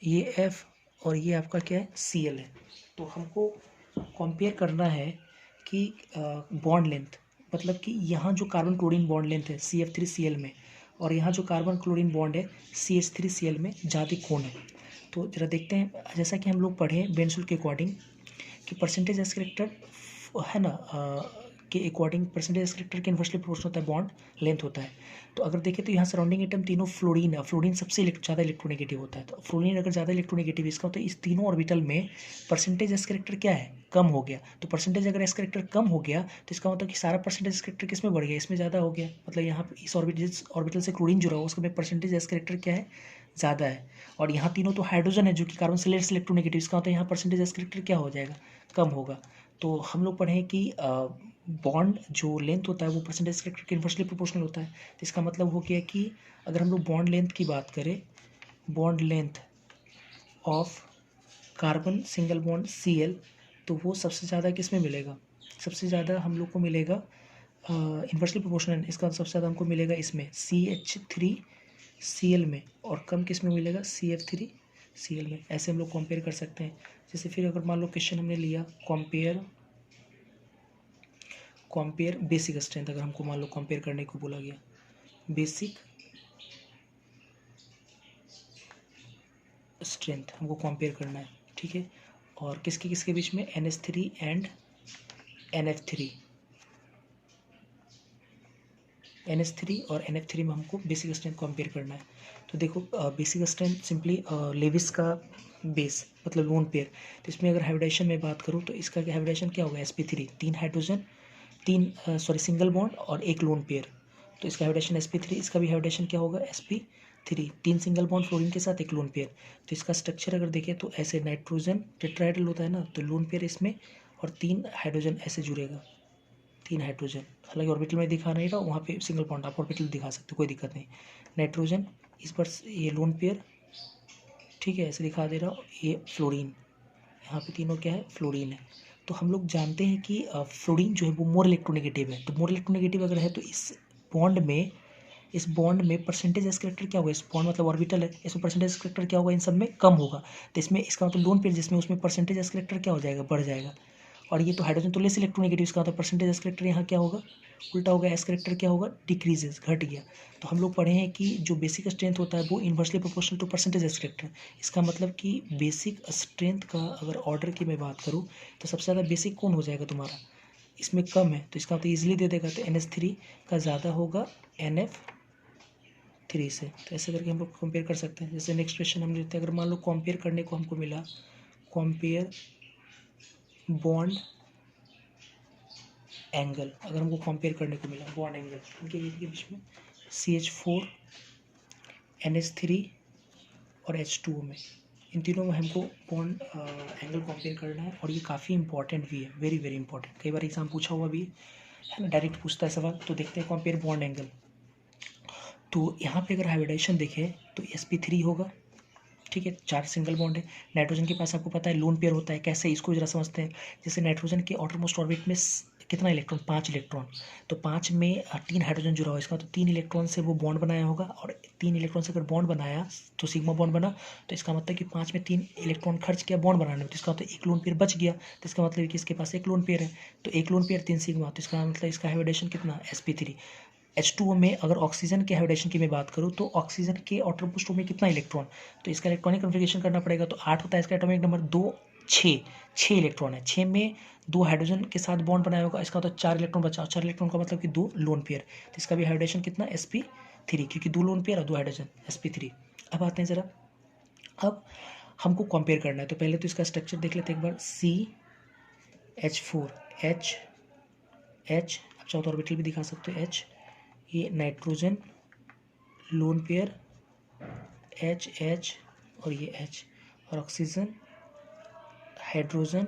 ये F और ये आपका क्या है, Cl है। तो हमको कंपेयर करना है कि बॉन्ड लेंथ, मतलब कि यहाँ जो कार्बन क्लोरीन बॉन्ड लेंथ है CF3Cl में, और यहाँ जो कार्बन क्लोरीन बॉन्ड है CH3Cl में, ज़्यादा कौन है। तो जरा देखते हैं, जैसा कि हम लोग पढ़े बेंसुल के अकॉर्डिंग कि परसेंटेज एस कैरेक्टर है ना, के अकॉर्डिंग परसेंटेज एस कैरेक्टर के इन्वर्सली प्रोपोर्शनल होता है बॉन्ड लेंथ होता है। तो अगर देखें तो यहाँ सराउंडिंग एटम तीनों फ्लोरीन है, फ्लोरीन सबसे ज़्यादा इलेक्ट्रोनेगेटिव होता है। तो फ्लोरीन अगर ज़्यादा इलेक्ट्रोनेगेटिव इसका होता है, इस तीनों ऑर्बिटल में परसेंटेज एस कैरेक्टर क्या है, कम हो गया। तो परसेंटेज अगर एस कैरेक्टर कम हो गया तो इसका मतलब कि सारा परसेंटेज एस कैरेक्टर किस में बढ़ गया, इसमें ज़्यादा हो गया। मतलब यहाँ पर इस ऑर्बिटल से क्लोरीन जुड़ा हुआ उसका में परसेंटेज एस कैरेक्टर क्या है, ज़्यादा है। और यहाँ तीनों तो हाइड्रोजन है जो कि कार्बन से लेस इलेक्ट्रोनेगेटिव, इसका मतलब यहाँ परसेंटेज एस कैरेक्टर क्या हो जाएगा, कम होगा। तो हम लोग पढ़ें कि बॉन्ड जो लेंथ होता है वो परसेंटेज कैरेक्टर के इन्वर्सली प्रोपोर्शनल होता है। तो इसका मतलब हो गया कि अगर हम लोग बॉन्ड लेंथ की बात करें, bond length of carbon single bond Cl, तो वो सबसे ज़्यादा किस में मिलेगा, सबसे ज़्यादा हम लोग को मिलेगा इन्वर्सली प्रोपोर्शनल, इसका सबसे ज़्यादा हमको मिलेगा इसमें CH3 Cl में और कम किस में मिलेगा, CF3 Cl में। ऐसे हम लोग कंपेयर कर सकते हैं। जैसे फिर अगर मान लो क्वेश्चन हमने लिया कंपेयर बेसिक स्ट्रेंथ, अगर हमको मान लो कंपेयर करने को बोला गया बेसिक स्ट्रेंथ हमको कंपेयर करना है, ठीक है। और किसके किसके बीच में, NH3 एंड NF3, NH3 और NF3 में हमको बेसिक स्ट्रेंथ कंपेयर करना है। तो देखो बेसिक स्ट्रेंथ सिंपली लेविस का बेस मतलब लोन पेयर। तो इसमें अगर हाइब्रिडाइजेशन में बात करूँ तो इसका हाइब्रिडाइजेशन क्या होगा, sp3, 3 हाइड्रोजन, सिंगल बॉन्ड और एक लोन पेयर। तो इसका हाइब्रिडेशन sp3, इसका भी हाइब्रिडेशन क्या होगा, sp3, 3 सिंगल बॉन्ड फ्लोरीन के साथ एक लोन पेयर। तो इसका स्ट्रक्चर अगर देखें तो ऐसे नाइट्रोजन टेट्राहेड्रल होता है ना, तो लोन पेयर इसमें और 3 हाइड्रोजन ऐसे जुड़ेगा, 3 हाइड्रोजन। हालांकि ऑर्बिटल में दिखा नहीं रहा, वहाँ पे सिंगल बॉन्ड आप ऑर्बिटल दिखा सकते हो, कोई दिक्कत नहीं। नाइट्रोजन इस पर ये लोन पेयर, ठीक है, ऐसे दिखा दे रहा हूँ, ये फ्लोरीन, यहाँ पे तीनों क्या है, फ्लोरीन है। तो हम लोग जानते हैं कि फ्लोरीन जो है वो मोर इलेक्ट्रोनेगेटिव है। तो मोर इलेक्ट्रोनेगेटिव अगर है तो इस बॉन्ड में परसेंटेज एस करेक्टर क्या होगा, इस बॉन्ड मतलब ऑर्बिटल है, इसमें परसेंटेज एस करेक्टर क्या होगा, इन सब में कम होगा। तो इसमें इसका मतलब लोन पेयर जिसमें उसमें परसेंटेज एस करेक्टर क्या हो जाएगा, बढ़ जाएगा। और ये तो हाइड्रोजन तो लेस इलेक्ट्रोनेगेटिव, इसका मतलब परसेंटेज एस करेक्टर यहाँ क्या होगा, उल्टा होगा, एस करेक्टर क्या होगा, डिक्रीजेस, घट गया। तो हम लोग पढ़े हैं कि जो बेसिक स्ट्रेंथ होता है वो inversely proportional to percentage S character. इसका मतलब कि बेसिक स्ट्रेंथ का अगर ऑर्डर की मैं बात करूँ तो सबसे ज़्यादा बेसिक कौन हो जाएगा तुम्हारा, इसमें कम है, तो इसका मतलब ईजिली दे देगा, तो NH3 का ज़्यादा होगा NF3 से। तो ऐसे करके हम लोग कंपेयर कर सकते हैं। जैसे नेक्स्ट क्वेश्चन हम लेते हैं, अगर मान लो कंपेयर करने को हमको मिला कंपेयर बॉन्ड एंगल, अगर हमको कंपेयर करने को मिला बॉन्ड एंगल इनके बीच में CH4 NH3 और H2O में, इन तीनों में हमको बॉन्ड एंगल कंपेयर करना है। और ये काफ़ी इंपॉर्टेंट भी है, वेरी वेरी इंपॉर्टेंट, कई बार एग्जाम पूछा हुआ भी है ना, डायरेक्ट पूछता है सवाल। तो देखते हैं कंपेयर बॉन्ड एंगल। तो यहाँ पे अगर हाइब्रिडाइजेशन देखें तो sp3 होगा, ठीक है, 4 सिंगल बॉन्ड है। नाइट्रोजन के पास आपको पता है लोन पेयर होता है, कैसे इसको जरा समझते हैं। जैसे नाइट्रोजन के आउटरमोस्ट ऑर्बिट में कितना इलेक्ट्रॉन, 5 इलेक्ट्रॉन। तो 5 में 3 हाइड्रोजन जुड़ा हुआ, इसका तो 3 इलेक्ट्रॉन से वो बॉन्ड बनाया होगा, और 3 इलेक्ट्रॉन से अगर बॉन्ड बनाया तो सिग्मा बॉन्ड बना। तो इसका मतलब कि 5 में 3 इलेक्ट्रॉन खर्च किया बॉन्ड बनाने में, तो इसका मतलब एक लोन पेयर बच गया। तो इसका मतलब कि इसके पास एक लोन पेयर है, तो एक लोन पेयर 3 सिग्मा, तो इसका मतलब इसका हाइब्रिडेशन कितना, sp3। H2O में अगर ऑक्सीजन के हाइब्रिडेशन की मैं बात करूँ तो ऑक्सीजन के आउटरमोस्ट में कितना इलेक्ट्रॉन, तो इसका इलेक्ट्रॉनिक कन्फिगरेशन करना पड़ेगा। तो 8 होता है इसका एटॉमिक नंबर, 2 6 इलेक्ट्रॉन है, 6 में 2 हाइड्रोजन के साथ बॉन्ड बनाया होगा, इसका तो 4 इलेक्ट्रॉन बचा, 4 इलेक्ट्रॉन का मतलब कि 2 लोन पेयर। तो इसका भी हाइब्रिडेशन कितना, sp3, क्योंकि 2 लोन पेयर और 2 हाइड्रोजन, sp3। अब आते हैं ज़रा, अब हमको कंपेयर करना है। तो पहले तो इसका स्ट्रक्चर देख लेते हैं एक बार, CH4 H अब चाहो तो ऑर्बिटल भी दिखा सकते हो, H, ये नाइट्रोजन लोन पेयर H और ये H, और ऑक्सीजन हाइड्रोजन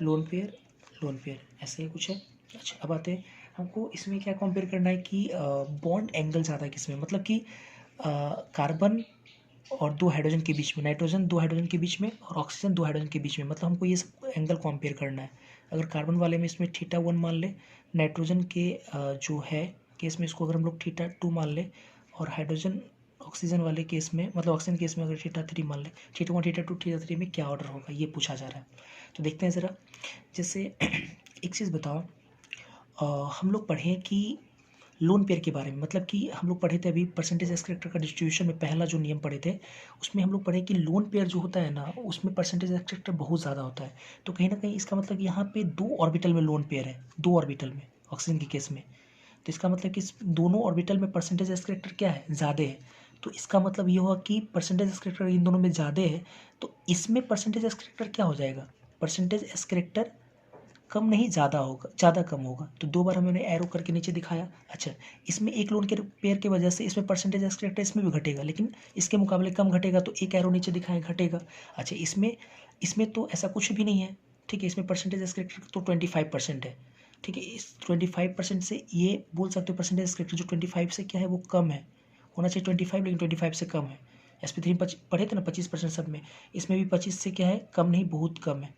लोन पेयर, ऐसे ही कुछ है। अच्छा, अब आते हैं हमको इसमें क्या कंपेयर करना है कि बॉन्ड एंगल ज़्यादा है किसमें, मतलब कि कार्बन और 2 हाइड्रोजन के बीच में, नाइट्रोजन 2 हाइड्रोजन के बीच में और ऑक्सीजन 2 हाइड्रोजन के बीच में, मतलब हमको ये सब एंगल कंपेयर करना है। अगर कार्बन वाले में इसमें θ1 मान ले, नाइट्रोजन के जो है केस में इसको अगर हम लोग θ2 मान ले, और हाइड्रोजन ऑक्सीजन वाले केस में, मतलब ऑक्सीजन केस में अगर θ3 मान ले, θ1 θ2 θ3 में क्या ऑर्डर होगा ये पूछा जा रहा है। तो देखते हैं ज़रा। जैसे एक चीज़ बताओ, हम लोग पढ़ें कि लोन पेयर के बारे में, मतलब कि हम लोग पढ़े थे अभी परसेंटेज एस करेक्टर का डिस्ट्रीब्यूशन में पहला जो नियम पढ़े थे, उसमें हम लोग पढ़े कि लोन पेयर जो होता है ना उसमें परसेंटेज एस करेक्टर बहुत ज़्यादा होता है। तो कहीं ना कहीं इसका मतलब यहाँ पे 2 ऑर्बिटल में लोन पेयर है, 2 ऑर्बिटल में ऑक्सीजन के केस में। तो इसका मतलब कि दोनों ऑर्बिटल में परसेंटेज एस करेक्टर क्या है, ज़्यादा है। तो इसका मतलब ये हुआ कि परसेंटेज एस करेक्टर इन दोनों में ज़्यादा है, तो इसमें परसेंटेज एस करेक्टर क्या हो जाएगा, परसेंटेज एस करेक्टर कम नहीं ज़्यादा होगा, ज़्यादा कम होगा। तो 2 बार हमने एरो करके नीचे दिखाया। अच्छा, इसमें एक लोन के पेयर की वजह से इसमें परसेंटेज एस करेक्टर इसमें भी घटेगा, लेकिन इसके मुकाबले कम घटेगा, तो एक एरो नीचे दिखाएं, घटेगा। अच्छा, इसमें तो ऐसा कुछ भी नहीं है, ठीक है, इसमें परसेंटेज एस करेक्टर तो 25% है, ठीक है। इस 25% से ये बोल सकते हो परसेंटेज एस करेक्टर जो 25 से क्या है वो कम है, होना चाहिए 25, लेकिन 25 से कम है। sp3 पढ़े थे ना 25% सब में, इसमें भी 25 से क्या है, कम नहीं, बहुत कम है।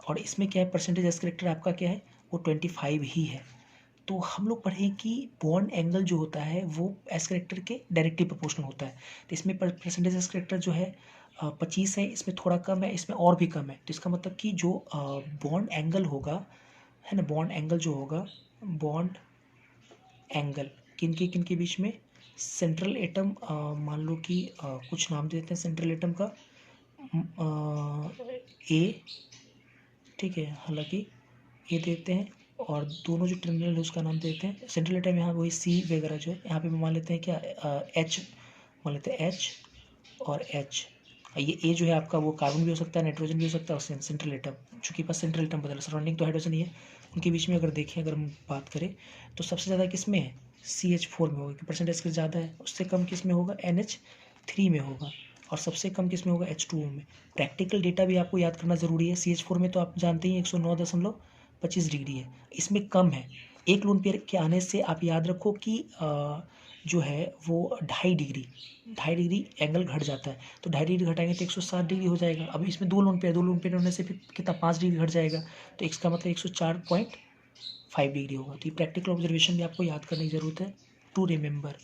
और इसमें क्या है, परसेंटेज एस करेक्टर आपका क्या है, वो 25 ही है। तो हम लोग पढ़े कि बॉन्ड एंगल जो होता है वो एस करेक्टर के डायरेक्टली प्रोपोर्शनल होता है। तो इसमें परसेंटेज एस करेक्टर जो है 25 है, इसमें थोड़ा कम है, इसमें और भी कम है। तो इसका मतलब कि जो बॉन्ड एंगल होगा, है ना, बॉन्ड एंगल जो होगा, बॉन्ड एंगल किन के बीच में, सेंट्रल एटम, मान लो कि कुछ नाम देते हैं सेंट्रल एटम का, ए, ठीक है, हालांकि ए देते हैं, और दोनों जो टर्मिनल है उसका नाम देते हैं सेंट्रल एटम। यहाँ वही सी वगैरह जो है, यहाँ पे मान लेते हैं क्या, एच मान लेते हैं, एच और एच। ये ए जो है आपका वो कार्बन भी हो सकता है, नाइट्रोजन भी हो सकता है, और सेंट्रल एटम, चूँकि पास सेंट्रल एटम बदल, सराउंडिंग तो हाइड्रोजन ही है, उनके बीच में अगर देखें, अगर हम बात करें तो सबसे ज़्यादा किस में है, CH4 में होगा, कि परसेंटेज किस ज़्यादा है। उससे कम किस में होगा, NH3 में होगा, और सबसे कम किस में होगा, H2O में। प्रैक्टिकल डेटा भी आपको याद करना ज़रूरी है। CH4 में तो आप जानते ही 109.25 डिग्री है, इसमें कम है। एक लोन पेयर के आने से आप याद रखो कि जो है वो 2.5 डिग्री एंगल घट जाता है। तो 2.5 डिग्री घटाएंगे तो 107 डिग्री हो जाएगा। अब इसमें दो लोन पेयर होने से फिर कितना, 5 डिग्री घट जाएगा, तो इसका मतलब 104.5 डिग्री होगा। तो ये प्रैक्टिकल ऑब्जर्वेशन भी आपको याद करने की ज़रूरत है, टू रिमेंबर।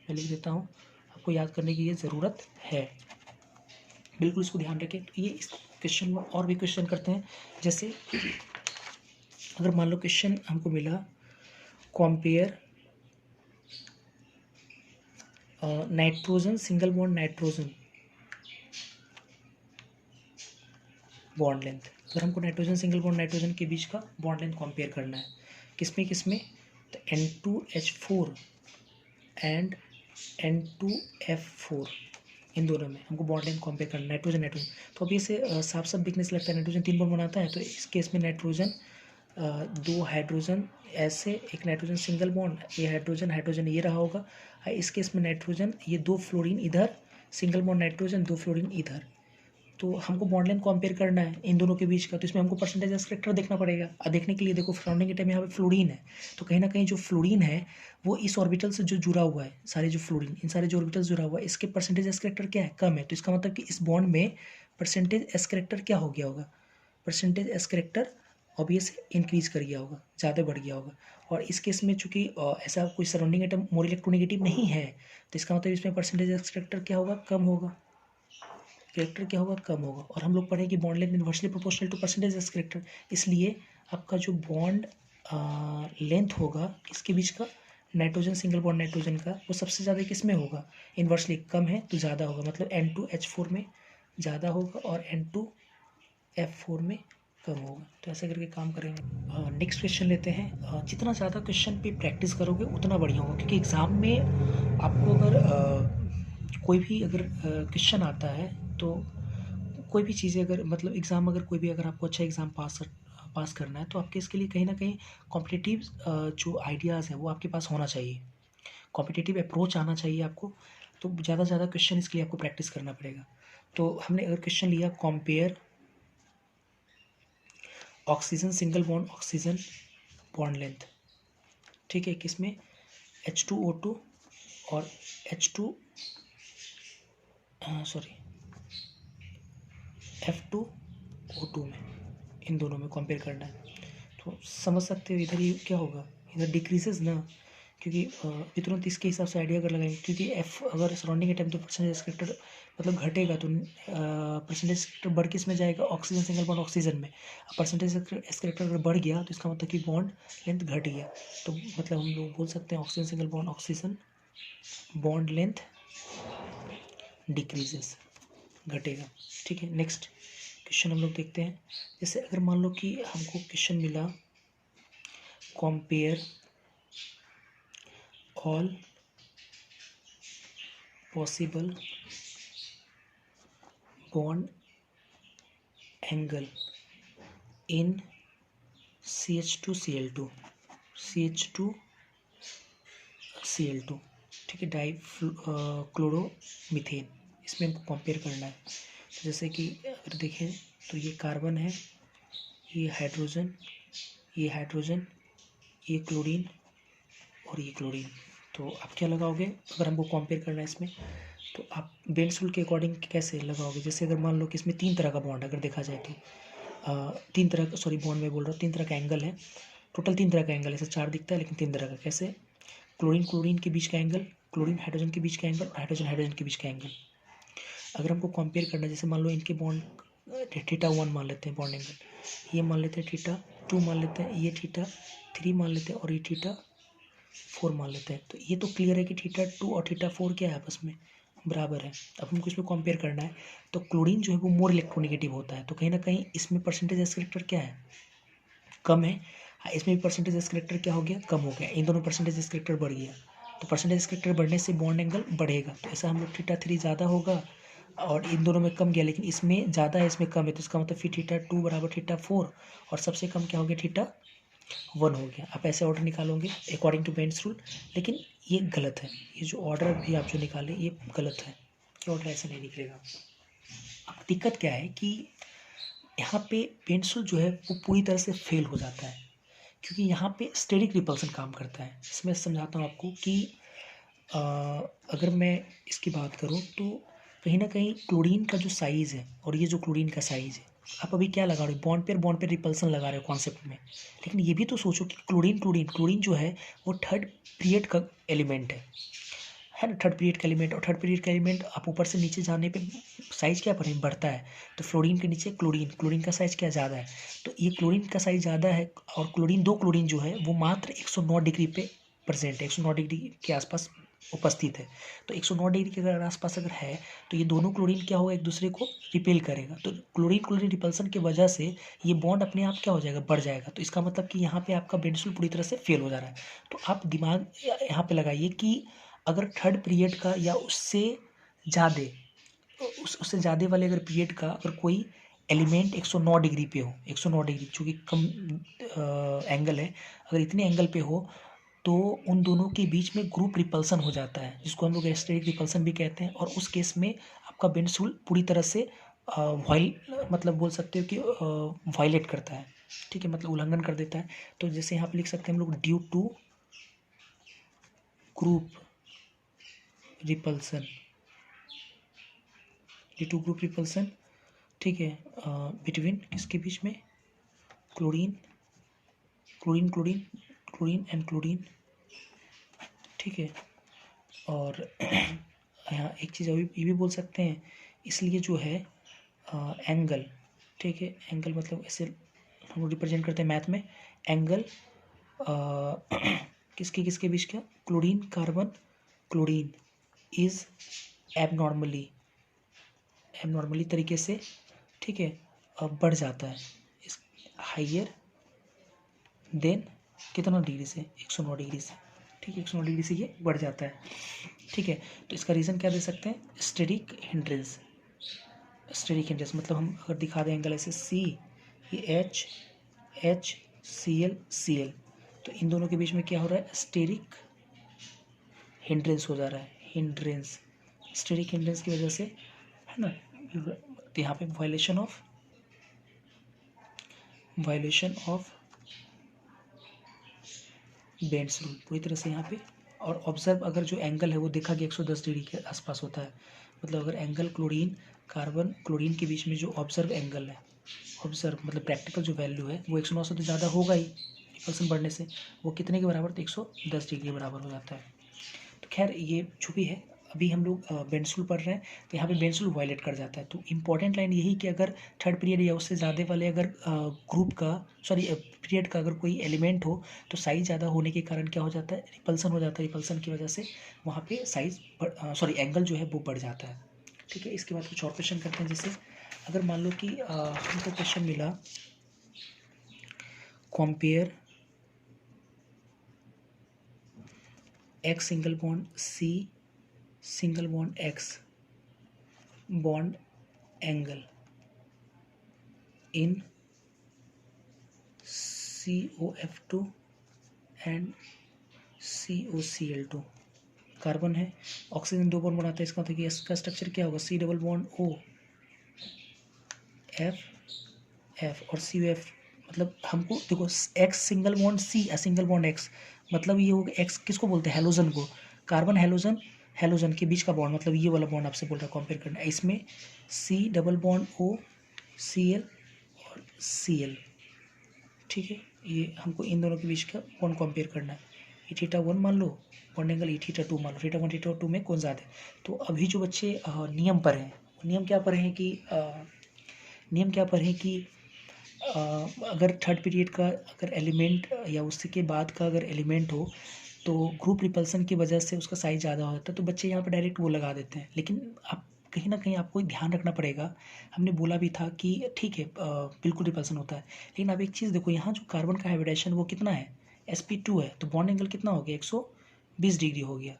मैं लिख देता हूँ, आपको याद करने की ये ज़रूरत है, बिल्कुल इसको ध्यान रखें। तो ये इस क्वेश्चन में और भी क्वेश्चन करते हैं, जैसे अगर मान लो क्वेश्चन हमको मिला, compare nitrogen single bond nitrogen bond length. अगर हमको नाइट्रोजन सिंगल बॉन्ड नाइट्रोजन के बीच का बॉन्ड लेंथ कंपेयर करना है, किसमें, तो N2H4 एंड N2F4, इन दोनों में हमको बॉन्ड लेंथ कंपेयर करना है, नाइट्रोजन। तो अभी इसे साफ साफ दिखने से लगता है नाइट्रोजन 3 बॉन्ड बनाता है, तो इस केस में नाइट्रोजन 2 हाइड्रोजन ऐसे, एक नाइट्रोजन सिंगल बॉन्ड, ये हाइड्रोजन ये रहा होगा। इस केस में नाइट्रोजन, ये 2 फ्लोरीन इधर, सिंगल बॉन्ड नाइट्रोजन, 2 फ्लोरीन इधर। तो हमको बॉन्ड लेंथ कंपेयर करना है इन दोनों के बीच का, तो इसमें हमको परसेंटेज एस करेक्टर देखना पड़ेगा। और देखने के लिए देखो, सराउंडिंग एटम यहाँ पे फ्लोरीन है, तो कहीं ना कहीं जो फ्लोरीन है वो इस ऑर्बिटल से जो जुड़ा हुआ है, सारे जो फ्लोरीन, इन सारे जो ऑर्बिटल जुड़ा हुआ है, इसके परसेंटेज एस करेक्टर क्या है, कम है। तो इसका मतलब कि इस बॉन्ड में परसेंटेज एस करेक्टर क्या हो गया होगा, percentage S character obvious increase कर गया होगा, ज़्यादा बढ़ गया होगा। और इस केस में चूंकि ऐसा कोई सराउंडिंग एटम मोर इलेक्ट्रोनेगेटिव नहीं है, तो इसका मतलब इसमें परसेंटेज एस करेक्टर क्या होगा, कम होगा, करेक्टर क्या होगा, कम होगा। और हम लोग पढ़े कि bond length inversely proportional to percentage S character, इसलिए आपका जो बॉन्ड लेंथ होगा इसके बीच का, नाइट्रोजन सिंगल बॉन्ड नाइट्रोजन का, वो सबसे ज़्यादा किस में होगा, इनवर्सली। कम है तो ज़्यादा होगा, मतलब N2H4 में ज़्यादा होगा और N2F4 में कम होगा। तो ऐसा करके काम करेंगे। नेक्स्ट क्वेश्चन लेते हैं। जितना ज़्यादा क्वेश्चन पे प्रैक्टिस करोगे उतना बढ़िया होगा, क्योंकि एग्ज़ाम में आपको अगर कोई भी अगर क्वेश्चन आता है, तो कोई भी चीज़ें अगर मतलब एग्ज़ाम, अगर कोई भी अगर आपको अच्छा एग्ज़ाम पास करना है, तो आपके इसके लिए कहीं ना कहीं कॉम्पिटिटिव जो आइडियाज़ हैं वो आपके पास होना चाहिए, कॉम्पिटिटिव अप्रोच आना चाहिए आपको। तो ज़्यादा से ज़्यादा क्वेश्चन इसके लिए आपको प्रैक्टिस करना पड़ेगा। तो हमने अगर क्वेश्चन लिया, compare oxygen single bond oxygen bond length, ठीक है, किसमें, H2O2 और F2O2 में, इन दोनों में कंपेयर करना है। तो समझ सकते हो इधर ही क्या होगा, इधर डिक्रीजेज ना, क्योंकि तुरंत इसके हिसाब से आइडिया कर लगाएंगे, क्योंकि एफ अगर सराउंडिंग एटम तो परसेंटेज करेक्टर मतलब घटेगा, तो परसेंटेज करेक्टर बढ़ किस में जाएगा, ऑक्सीजन सिंगल बॉन्ड ऑक्सीजन में। परसेंटेज एस करेक्टर अगर बढ़ गया तो इसका मतलब कि बॉन्ड लेंथ घट गया, तो मतलब हम लोग बोल सकते हैं oxygen single bond oxygen bond length decreases, घटेगा। ठीक है, नेक्स्ट क्वेश्चन हम लोग देखते हैं। जैसे अगर मान लो कि हमको क्वेश्चन मिला, compare all possible bond angle इन CH2Cl2 CH2Cl2, ठीक है, डाई क्लोरोमीथेन, इसमें हमको कंपेयर करना है। तो जैसे कि अगर देखें तो ये कार्बन है, ये हाइड्रोजन, ये हाइड्रोजन, ये क्लोरीन और ये क्लोरीन। तो आप क्या लगाओगे अगर हमको कंपेयर करना है इसमें, तो आप बेंड्स रूल के अकॉर्डिंग कैसे लगाओगे। जैसे अगर मान लो कि इसमें 3 तरह का बॉन्ड अगर देखा जाए, तो 3 तरह का, सॉरी बॉन्ड में बोल रहा हूँ, 3 तरह का एंगल है। टोटल 3 तरह का एंगल, ऐसे 4 दिखता है लेकिन 3 तरह का। कैसे? क्लोरीन क्लोरीन के बीच का एंगल, क्लोरीन हाइड्रोजन के बीच का एंगल, हाइड्रोजन हाइड्रोजन के बीच का एंगल। अगर हमको कंपेयर करना है, जैसे मान लो इनके बॉन्ड θ1 मान लेते हैं बॉन्ड एंगल, ये मान लेते हैं θ2 मान लेते हैं, ये θ3 मान लेते हैं और ये θ4 मान लेते हैं। तो ये तो क्लियर है कि θ2 और θ4 क्या है, आपस में बराबर है। अब हमको इसमें कंपेयर करना है, तो क्लोरीन जो है वो मोर इलेक्ट्रोनेगेटिव होता है, तो कहीं ना कहीं इसमें परसेंटेज एस करेक्टर क्या है, कम है। हाँ, इसमें भी परसेंटेज एस करेक्टर क्या हो गया, कम हो गया। इन दोनों परसेंटेज एस करेक्टर बढ़ गया, तो परसेंटेज एस करेक्टर बढ़ने से बॉन्ड एंगल बढ़ेगा। तो ऐसा हम लोग θ3 ज़्यादा होगा और इन दोनों में कम गया, लेकिन इसमें ज़्यादा है इसमें कम है, तो इसका मतलब फिर θ2 बराबर θ4 और सबसे कम क्या हो गया, θ1 हो गया। आप ऐसे ऑर्डर निकालोगे अकॉर्डिंग टू बेंड्स रूल, लेकिन ये गलत है। ये जो ऑर्डर भी आप जो निकाले ये गलत है, ये ऑर्डर ऐसे नहीं निकलेगा। अब दिक्कत क्या है कि यहाँ पे बेंड्स रूल जो है वो पूरी तरह से फेल हो जाता है, क्योंकि यहाँ पे स्टेरिक रिपल्सन काम करता है। इसमें समझाता हूँ आपको कि अगर मैं इसकी बात करूँ तो कहीं ना कहीं क्लोरीन का जो साइज़ है और ये जो क्लोरीन का साइज़ है, आप अभी क्या लगा रहे हो, बॉन्ड पे रिपल्सन लगा रहे हो कॉन्सेप्ट में, लेकिन ये भी तो सोचो कि क्लोरीन जो है वो थर्ड पीरियड का एलिमेंट है ना, थर्ड पीरियड का एलिमेंट। और थर्ड पीरियड का एलिमेंट आप ऊपर से नीचे जाने पे साइज़ क्या बढ़ता है, तो फ्लोरीन के नीचे क्लोरीन का साइज़ क्या ज़्यादा है, तो ये क्लोरीन का साइज़ ज़्यादा है। और दो क्लोरीन जो है वो मात्र 109 डिग्री पे प्रेजेंट है, 109 डिग्री के आसपास उपस्थित है। तो 109 डिग्री के अगर आसपास अगर है, तो ये दोनों क्लोरीन क्या होगा, एक दूसरे को रिपेल करेगा। तो क्लोरीन रिपल्सन की वजह से ये बॉन्ड अपने आप क्या हो जाएगा, बढ़ जाएगा। तो इसका मतलब कि यहाँ पे आपका बेंड्स रूल पूरी तरह से फेल हो जा रहा है। तो आप दिमाग यहाँ पे लगाइए कि अगर थर्ड पीरियड का या उससे ज़्यादा उससे ज़्यादा वाले अगर पीरियड का अगर कोई एलिमेंट 109 डिग्री पे हो, 109 डिग्री जो कि कम एंगल है, अगर इतने एंगल पे हो, तो उन दोनों के बीच में ग्रुप रिपल्सन हो जाता है, जिसको हम लोग एस्टेरिक रिपल्सन भी कहते हैं। और उस केस में आपका बेंड्स रूल पूरी तरह से मतलब बोल सकते हो कि वायलेट करता है, ठीक है, मतलब उल्लंघन कर देता है। तो जैसे यहाँ पे लिख सकते हैं हम लोग ड्यू टू ग्रुप रिपल्सन, ठीक है, बिटवीन किसके बीच में, क्लोरीन एंड क्लोरीन, ठीक है। और यहाँ एक चीज़ अभी ये भी बोल सकते हैं, इसलिए जो है एंगल, ठीक है, एंगल मतलब ऐसे हम लोग रिप्रेजेंट करते हैं मैथ में, एंगल किसके बीच का, क्लोरीन इज एबनॉर्मली तरीके से, ठीक है, बढ़ जाता है इस हाइयर देन कितना डिग्री से, 109 डिग्री से, ठीक है, 109 डिग्री से ये बढ़ जाता है, ठीक है। तो इसका रीज़न क्या दे सकते हैं, स्टेरिक हिंड्रेंस मतलब हम अगर दिखा दें एंगल ऐसे सी, ये एच सी एल, तो इन दोनों के बीच में क्या हो रहा है, स्टेरिक हिंड्रेंस हो जा रहा है, स्टेरिक हिंड्रेंस की वजह से, है ना। तो यहाँ पे वायलेशन ऑफ बेंड्स रूल पूरी तरह से यहाँ पे। और ऑब्जर्व अगर जो एंगल है वो देखा कि 110 डिग्री के आसपास होता है, मतलब अगर एंगल क्लोरीन के बीच में जो ऑब्जर्व एंगल है, मतलब प्रैक्टिकल जो वैल्यू है वो 109 से तो ज़्यादा होगा ही, रिपल्सन बढ़ने से, वो कितने के बराबर, तो 110 डिग्री के बराबर हो जाता है। तो खैर ये जो भी है, अभी हम लोग बेंड्स रूल पढ़ रहे हैं, तो यहाँ पे बेंड्स रूल वायलेट कर जाता है। तो इंपॉर्टेंट लाइन यही कि अगर थर्ड पीरियड या उससे ज़्यादा वाले अगर पीरियड का अगर कोई एलिमेंट हो, तो साइज़ ज़्यादा होने के कारण क्या हो जाता है, रिपल्सन हो जाता है। रिपल्सन की वजह से वहाँ पे एंगल जो है वो बढ़ जाता है, ठीक है। इसके बाद कुछ और क्वेश्चन करते हैं। जैसे अगर मान लो कि हमको क्वेश्चन मिला, compare X single bond C single bond X bond angle in COF2 and COCl2। Carbon है, ऑक्सीजन 2 बॉन्ड बनाता है, इसका मतलब कि इसका स्ट्रक्चर क्या होगा, C double bond O F और COF। मतलब हमको देखो X सिंगल बॉन्ड C या सिंगल बॉन्ड X, मतलब ये होगा X किसको बोलते हैं, हेलोजन को। कार्बन हेलोजन के बीच का बॉन्ड, मतलब ये वाला बॉन्ड आपसे बोल रहा है कंपेयर करना। इसमें C double bond O Cl और Cl, ठीक है, ये हमको इन दोनों के बीच का बॉन्ड कंपेयर करना है। ई थीटा 1 मान लो, बॉन्ड एंगल ई थीटा 2 मान लो, थीटा 1 थीटा 2 में कौन ज़्यादा है। तो अभी जो बच्चे नियम पर हैं, नियम क्या पर हैं कि नियम क्या पर हैं कि अगर थर्ड पीरियड का अगर एलिमेंट या उसके बाद का अगर एलिमेंट हो तो ग्रुप रिपल्सन की वजह से उसका साइज ज़्यादा होता है, तो बच्चे यहाँ पर डायरेक्ट वो लगा देते हैं। लेकिन आप कहीं ना कहीं आपको ध्यान रखना पड़ेगा, हमने बोला भी था कि ठीक है बिल्कुल रिपल्सन होता है, लेकिन अब एक चीज़ देखो, यहाँ जो कार्बन का हाइब्रिडेशन वो कितना है, sp2 है, तो बॉन्ड एंगल कितना हो गया, 120 डिग्री हो गया,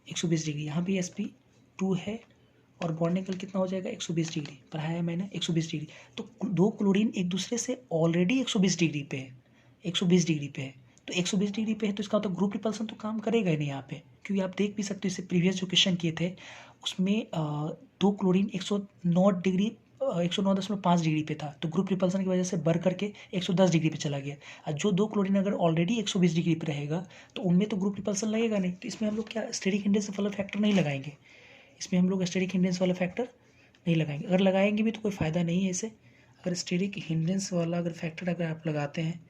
120 डिग्री। यहाँ भी sp2 है और बॉन्ड एंगल कितना हो जाएगा, 120 डिग्री पढ़ाया है मैंने, 120 डिग्री। तो दो क्लोरीन एक दूसरे से ऑलरेडी 120 डिग्री पे है, 120 डिग्री पे है, तो 120 डिग्री पे है, तो इसका तो ग्रुप रिपल्सन तो काम करेगा ही नहीं यहाँ पे, क्योंकि आप देख भी सकते हो इससे प्रीवियस जो क्वेश्चन किए थे उसमें दो क्लोरीन 109 डिग्री 109.5 डिग्री पे था, तो ग्रुप रिपल्सन की वजह से बढ़ करके 110 डिग्री पे चला गया। और जो दो क्लोरीन अगर ऑलरेडी 120 डिग्री पे रहेगा तो उनमें तो ग्रुप रिपल्सन लगेगा नहीं, तो इसमें हम लोग क्या स्टेरिक हिंडेंस वाला फैक्टर नहीं लगाएंगे, इसमें हम लोग स्टेरिक हिंडेंस वाला फैक्टर नहीं लगाएंगे। अगर लगाएंगे भी तो कोई फ़ायदा नहीं है इसे। अगर स्टेरिक हिंडेंस वाला अगर फैक्टर अगर आप लगाते हैं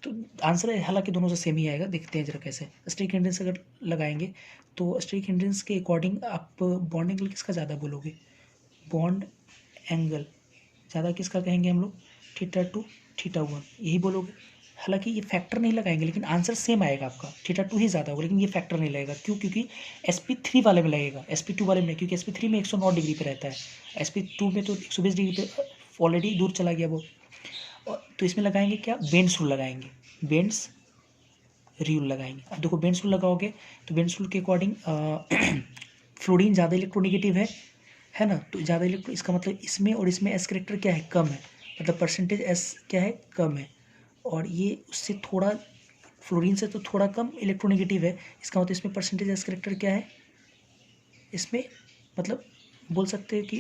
तो आंसर है, हालांकि दोनों से सेम ही आएगा, देखते हैं जरा कैसे। स्टेरिक हिंडेंस अगर लगाएंगे तो स्टेरिक हिंडेंस के अकॉर्डिंग आप बॉन्ड एंगल किसका ज़्यादा बोलोगे, बॉन्ड एंगल ज़्यादा किसका कहेंगे हम लोग, थीटा 2 थीटा 1 यही बोलोगे। हालांकि ये फैक्टर नहीं लगाएंगे लेकिन आंसर सेम आएगा आपका, थीटा 2 ही ज़्यादा होगा, लेकिन ये फैक्टर नहीं लगेगा। क्यों, क्योंकि sp3 वाले में लगेगा, sp2 वाले में नहीं, क्योंकि sp3 में 109 डिग्री पे रहता है, sp2 में तो 120 डिग्री पे ऑलरेडी दूर चला गया वो। और तो इसमें लगाएंगे क्या, बेंड्स रूल लगाएंगे, बेंड्स रूल लगाएंगे। अब देखो बेंड्स रूल लगाओगे तो बेंड्स रूल के अकॉर्डिंग फ्लोरीन ज़्यादा इलेक्ट्रोनिगेटिव है ना, तो ज़्यादा इलेक्ट्रो, इसका मतलब इसमें और इसमें एस करेक्टर क्या है, कम है, मतलब परसेंटेज एस क्या है, कम है, और ये उससे थोड़ा फ्लोरीन से तो थोड़ा कम इलेक्ट्रोनिगेटिव है, इसका मतलब इसमें परसेंटेज एस करेक्टर क्या है, इसमें मतलब बोल सकते हैं कि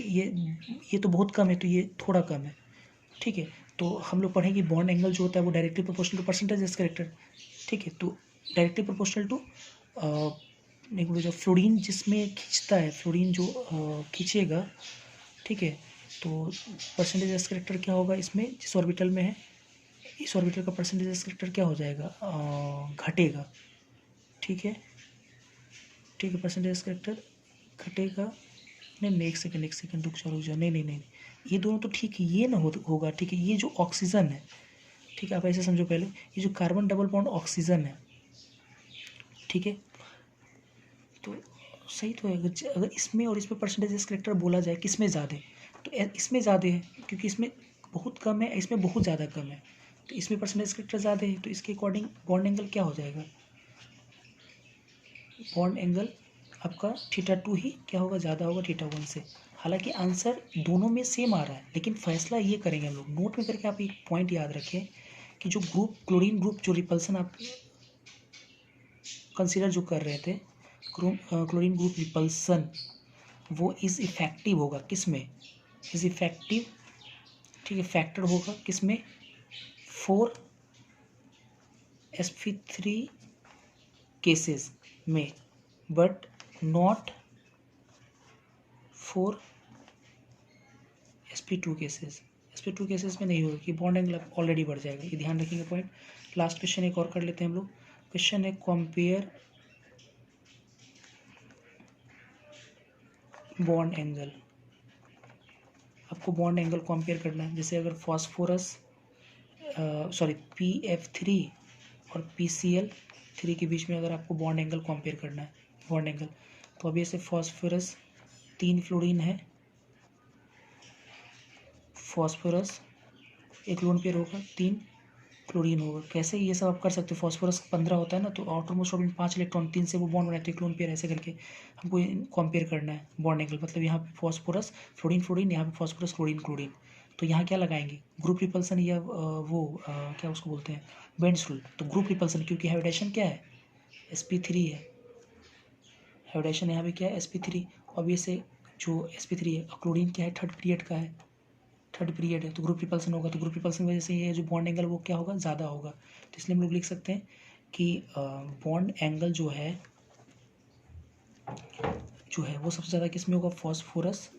ये तो बहुत कम है, तो ये थोड़ा कम है, ठीक है। तो हम लोग पढ़ेंगे बॉन्ड एंगल जो होता है वो directly proportional to percentage S character, ठीक है। तो डायरेक्टली प्रोपोर्शनल टू जो फ्लोरीन जिसमें खींचता है, फ्लोरीन जो खींचेगा, ठीक है, तो परसेंटेज एस करेक्टर क्या होगा इसमें, जिस ऑर्बिटल में है इस ऑर्बिटल का परसेंटेज एस करेक्टर क्या हो जाएगा, घटेगा, ठीक है, ठीक है, परसेंटेज एस करेक्टर घटेगा। नहीं, एक सेकंड रुक जाओ, नहीं, ये दोनों तो ठीक है, ये ना होगा, ठीक है, ये जो ऑक्सीजन है, ठीक है, आप ऐसे समझो पहले, ये जो कार्बन डबल बॉन्ड ऑक्सीजन है, ठीक है, तो सही तो है। अगर इसमें और इसमें परसेंटेज एस करेक्टर बोला जाए किसमें ज़्यादा है, तो इसमें ज़्यादा है, क्योंकि इसमें बहुत कम है, इसमें बहुत ज़्यादा कम है, तो इसमें परसेंटेज करेक्टर ज़्यादा है, तो इसके अकॉर्डिंग बॉन्ड एंगल क्या हो जाएगा, बॉन्ड एंगल आपका थीटा 2 ही क्या होगा, ज़्यादा होगा थीटा 1 से। हालांकि आंसर दोनों में सेम आ रहा है, लेकिन फैसला ये करेंगे हम लोग, नोट में करके आप एक पॉइंट याद रखें कि जो ग्रुप क्लोरीन ग्रुप जो रिपल्सन आप कंसिडर जो कर रहे थे, क्लोरीन ग्रुप रिपल्सन, वो इज़ इफेक्टिव होगा किस में, इज़ इफेक्टिव, ठीक है, फैक्टर होगा किस में, 4sp3 केसेस में, but not 4sp2 cases, sp2 cases में नहीं होगा कि बॉन्ड एंगल ऑलरेडी बढ़ जाएगा, ये ध्यान रखेंगे पॉइंट। लास्ट क्वेश्चन एक और कर लेते हैं हम लोग, क्वेश्चन है कंपेयर बॉन्ड एंगल, आपको बॉन्ड एंगल कंपेयर करना है। जैसे अगर फॉस्फोरस PF3 और PCl3 के बीच में अगर आपको बॉन्ड एंगल कंपेयर करना है, बॉन्ड एंगल, तो अभी ऐसे फॉस्फोरस 3 फ्लोरीन है, फॉस्फोरस एक लोन पेयर होगा, 3 क्लोरीन होगा, कैसे ये सब आप कर सकते हो। फॉस्फोरस 15 होता है ना, तो आउटरमोस्ट ऑर्बिटल 5 इलेक्ट्रॉन, 3 से वो बॉन्ड बनाते हैं, क्लोन पेयर, ऐसे करके हमको कंपेयर करना है बॉन्ड एंगल। मतलब यहाँ पे फॉस्फोरस फ्लोरीन, यहाँ पे फॉस्फोरस क्लोरीन, तो यहाँ क्या लगाएंगे, ग्रुप रिपल्सन या क्या उसको बोलते हैं, बेंड्स रूल। तो ग्रुप रिपल्सन, क्योंकि हाइब्रिडेशन क्या है, sp3 है, हाइब्रिडेशन यहाँ पे क्या है, sp3, अब ये से जो sp3 है, क्लोरीन क्या है, थर्ड पीरियड का है, थर्ड पीरियड है, तो ग्रुप रिपल्सन होगा, तो ग्रुप रिपल्सन की वजह से ये जो बॉन्ड एंगल वो क्या होगा, ज़्यादा होगा। तो इसलिए हम लोग लिख सकते हैं कि बॉन्ड एंगल जो है वो सबसे ज़्यादा किस में होगा, phosphorus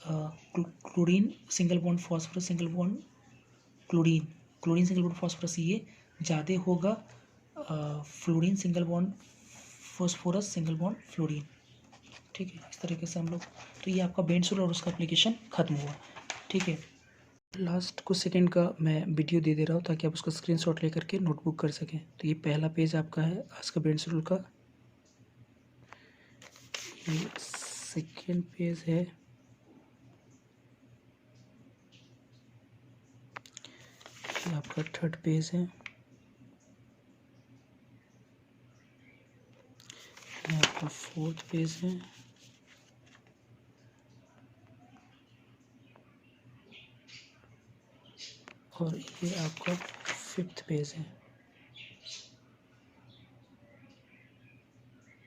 chlorine, single bond phosphorus, single bond chlorine, chlorine single bond phosphorus ये ज़्यादा होगा fluorine single bond phosphorus single bond fluorine. ठीक है, इस तरीके से हम लोग, तो ये आपका बेंजोल और उसका एप्लीकेशन खत्म हुआ। ठीक है, लास्ट कुछ सेकंड का मैं वीडियो दे दे रहा हूँ ताकि आप उसका स्क्रीनशॉट लेकर के नोटबुक कर सकें। तो ये पहला पेज आपका है आज का बेंजोल का, ये सेकेंड पेज है, ये आपका थर्ड पेज है, ये आपका फोर्थ पेज है, और ये आपका फिफ्थ पेज है।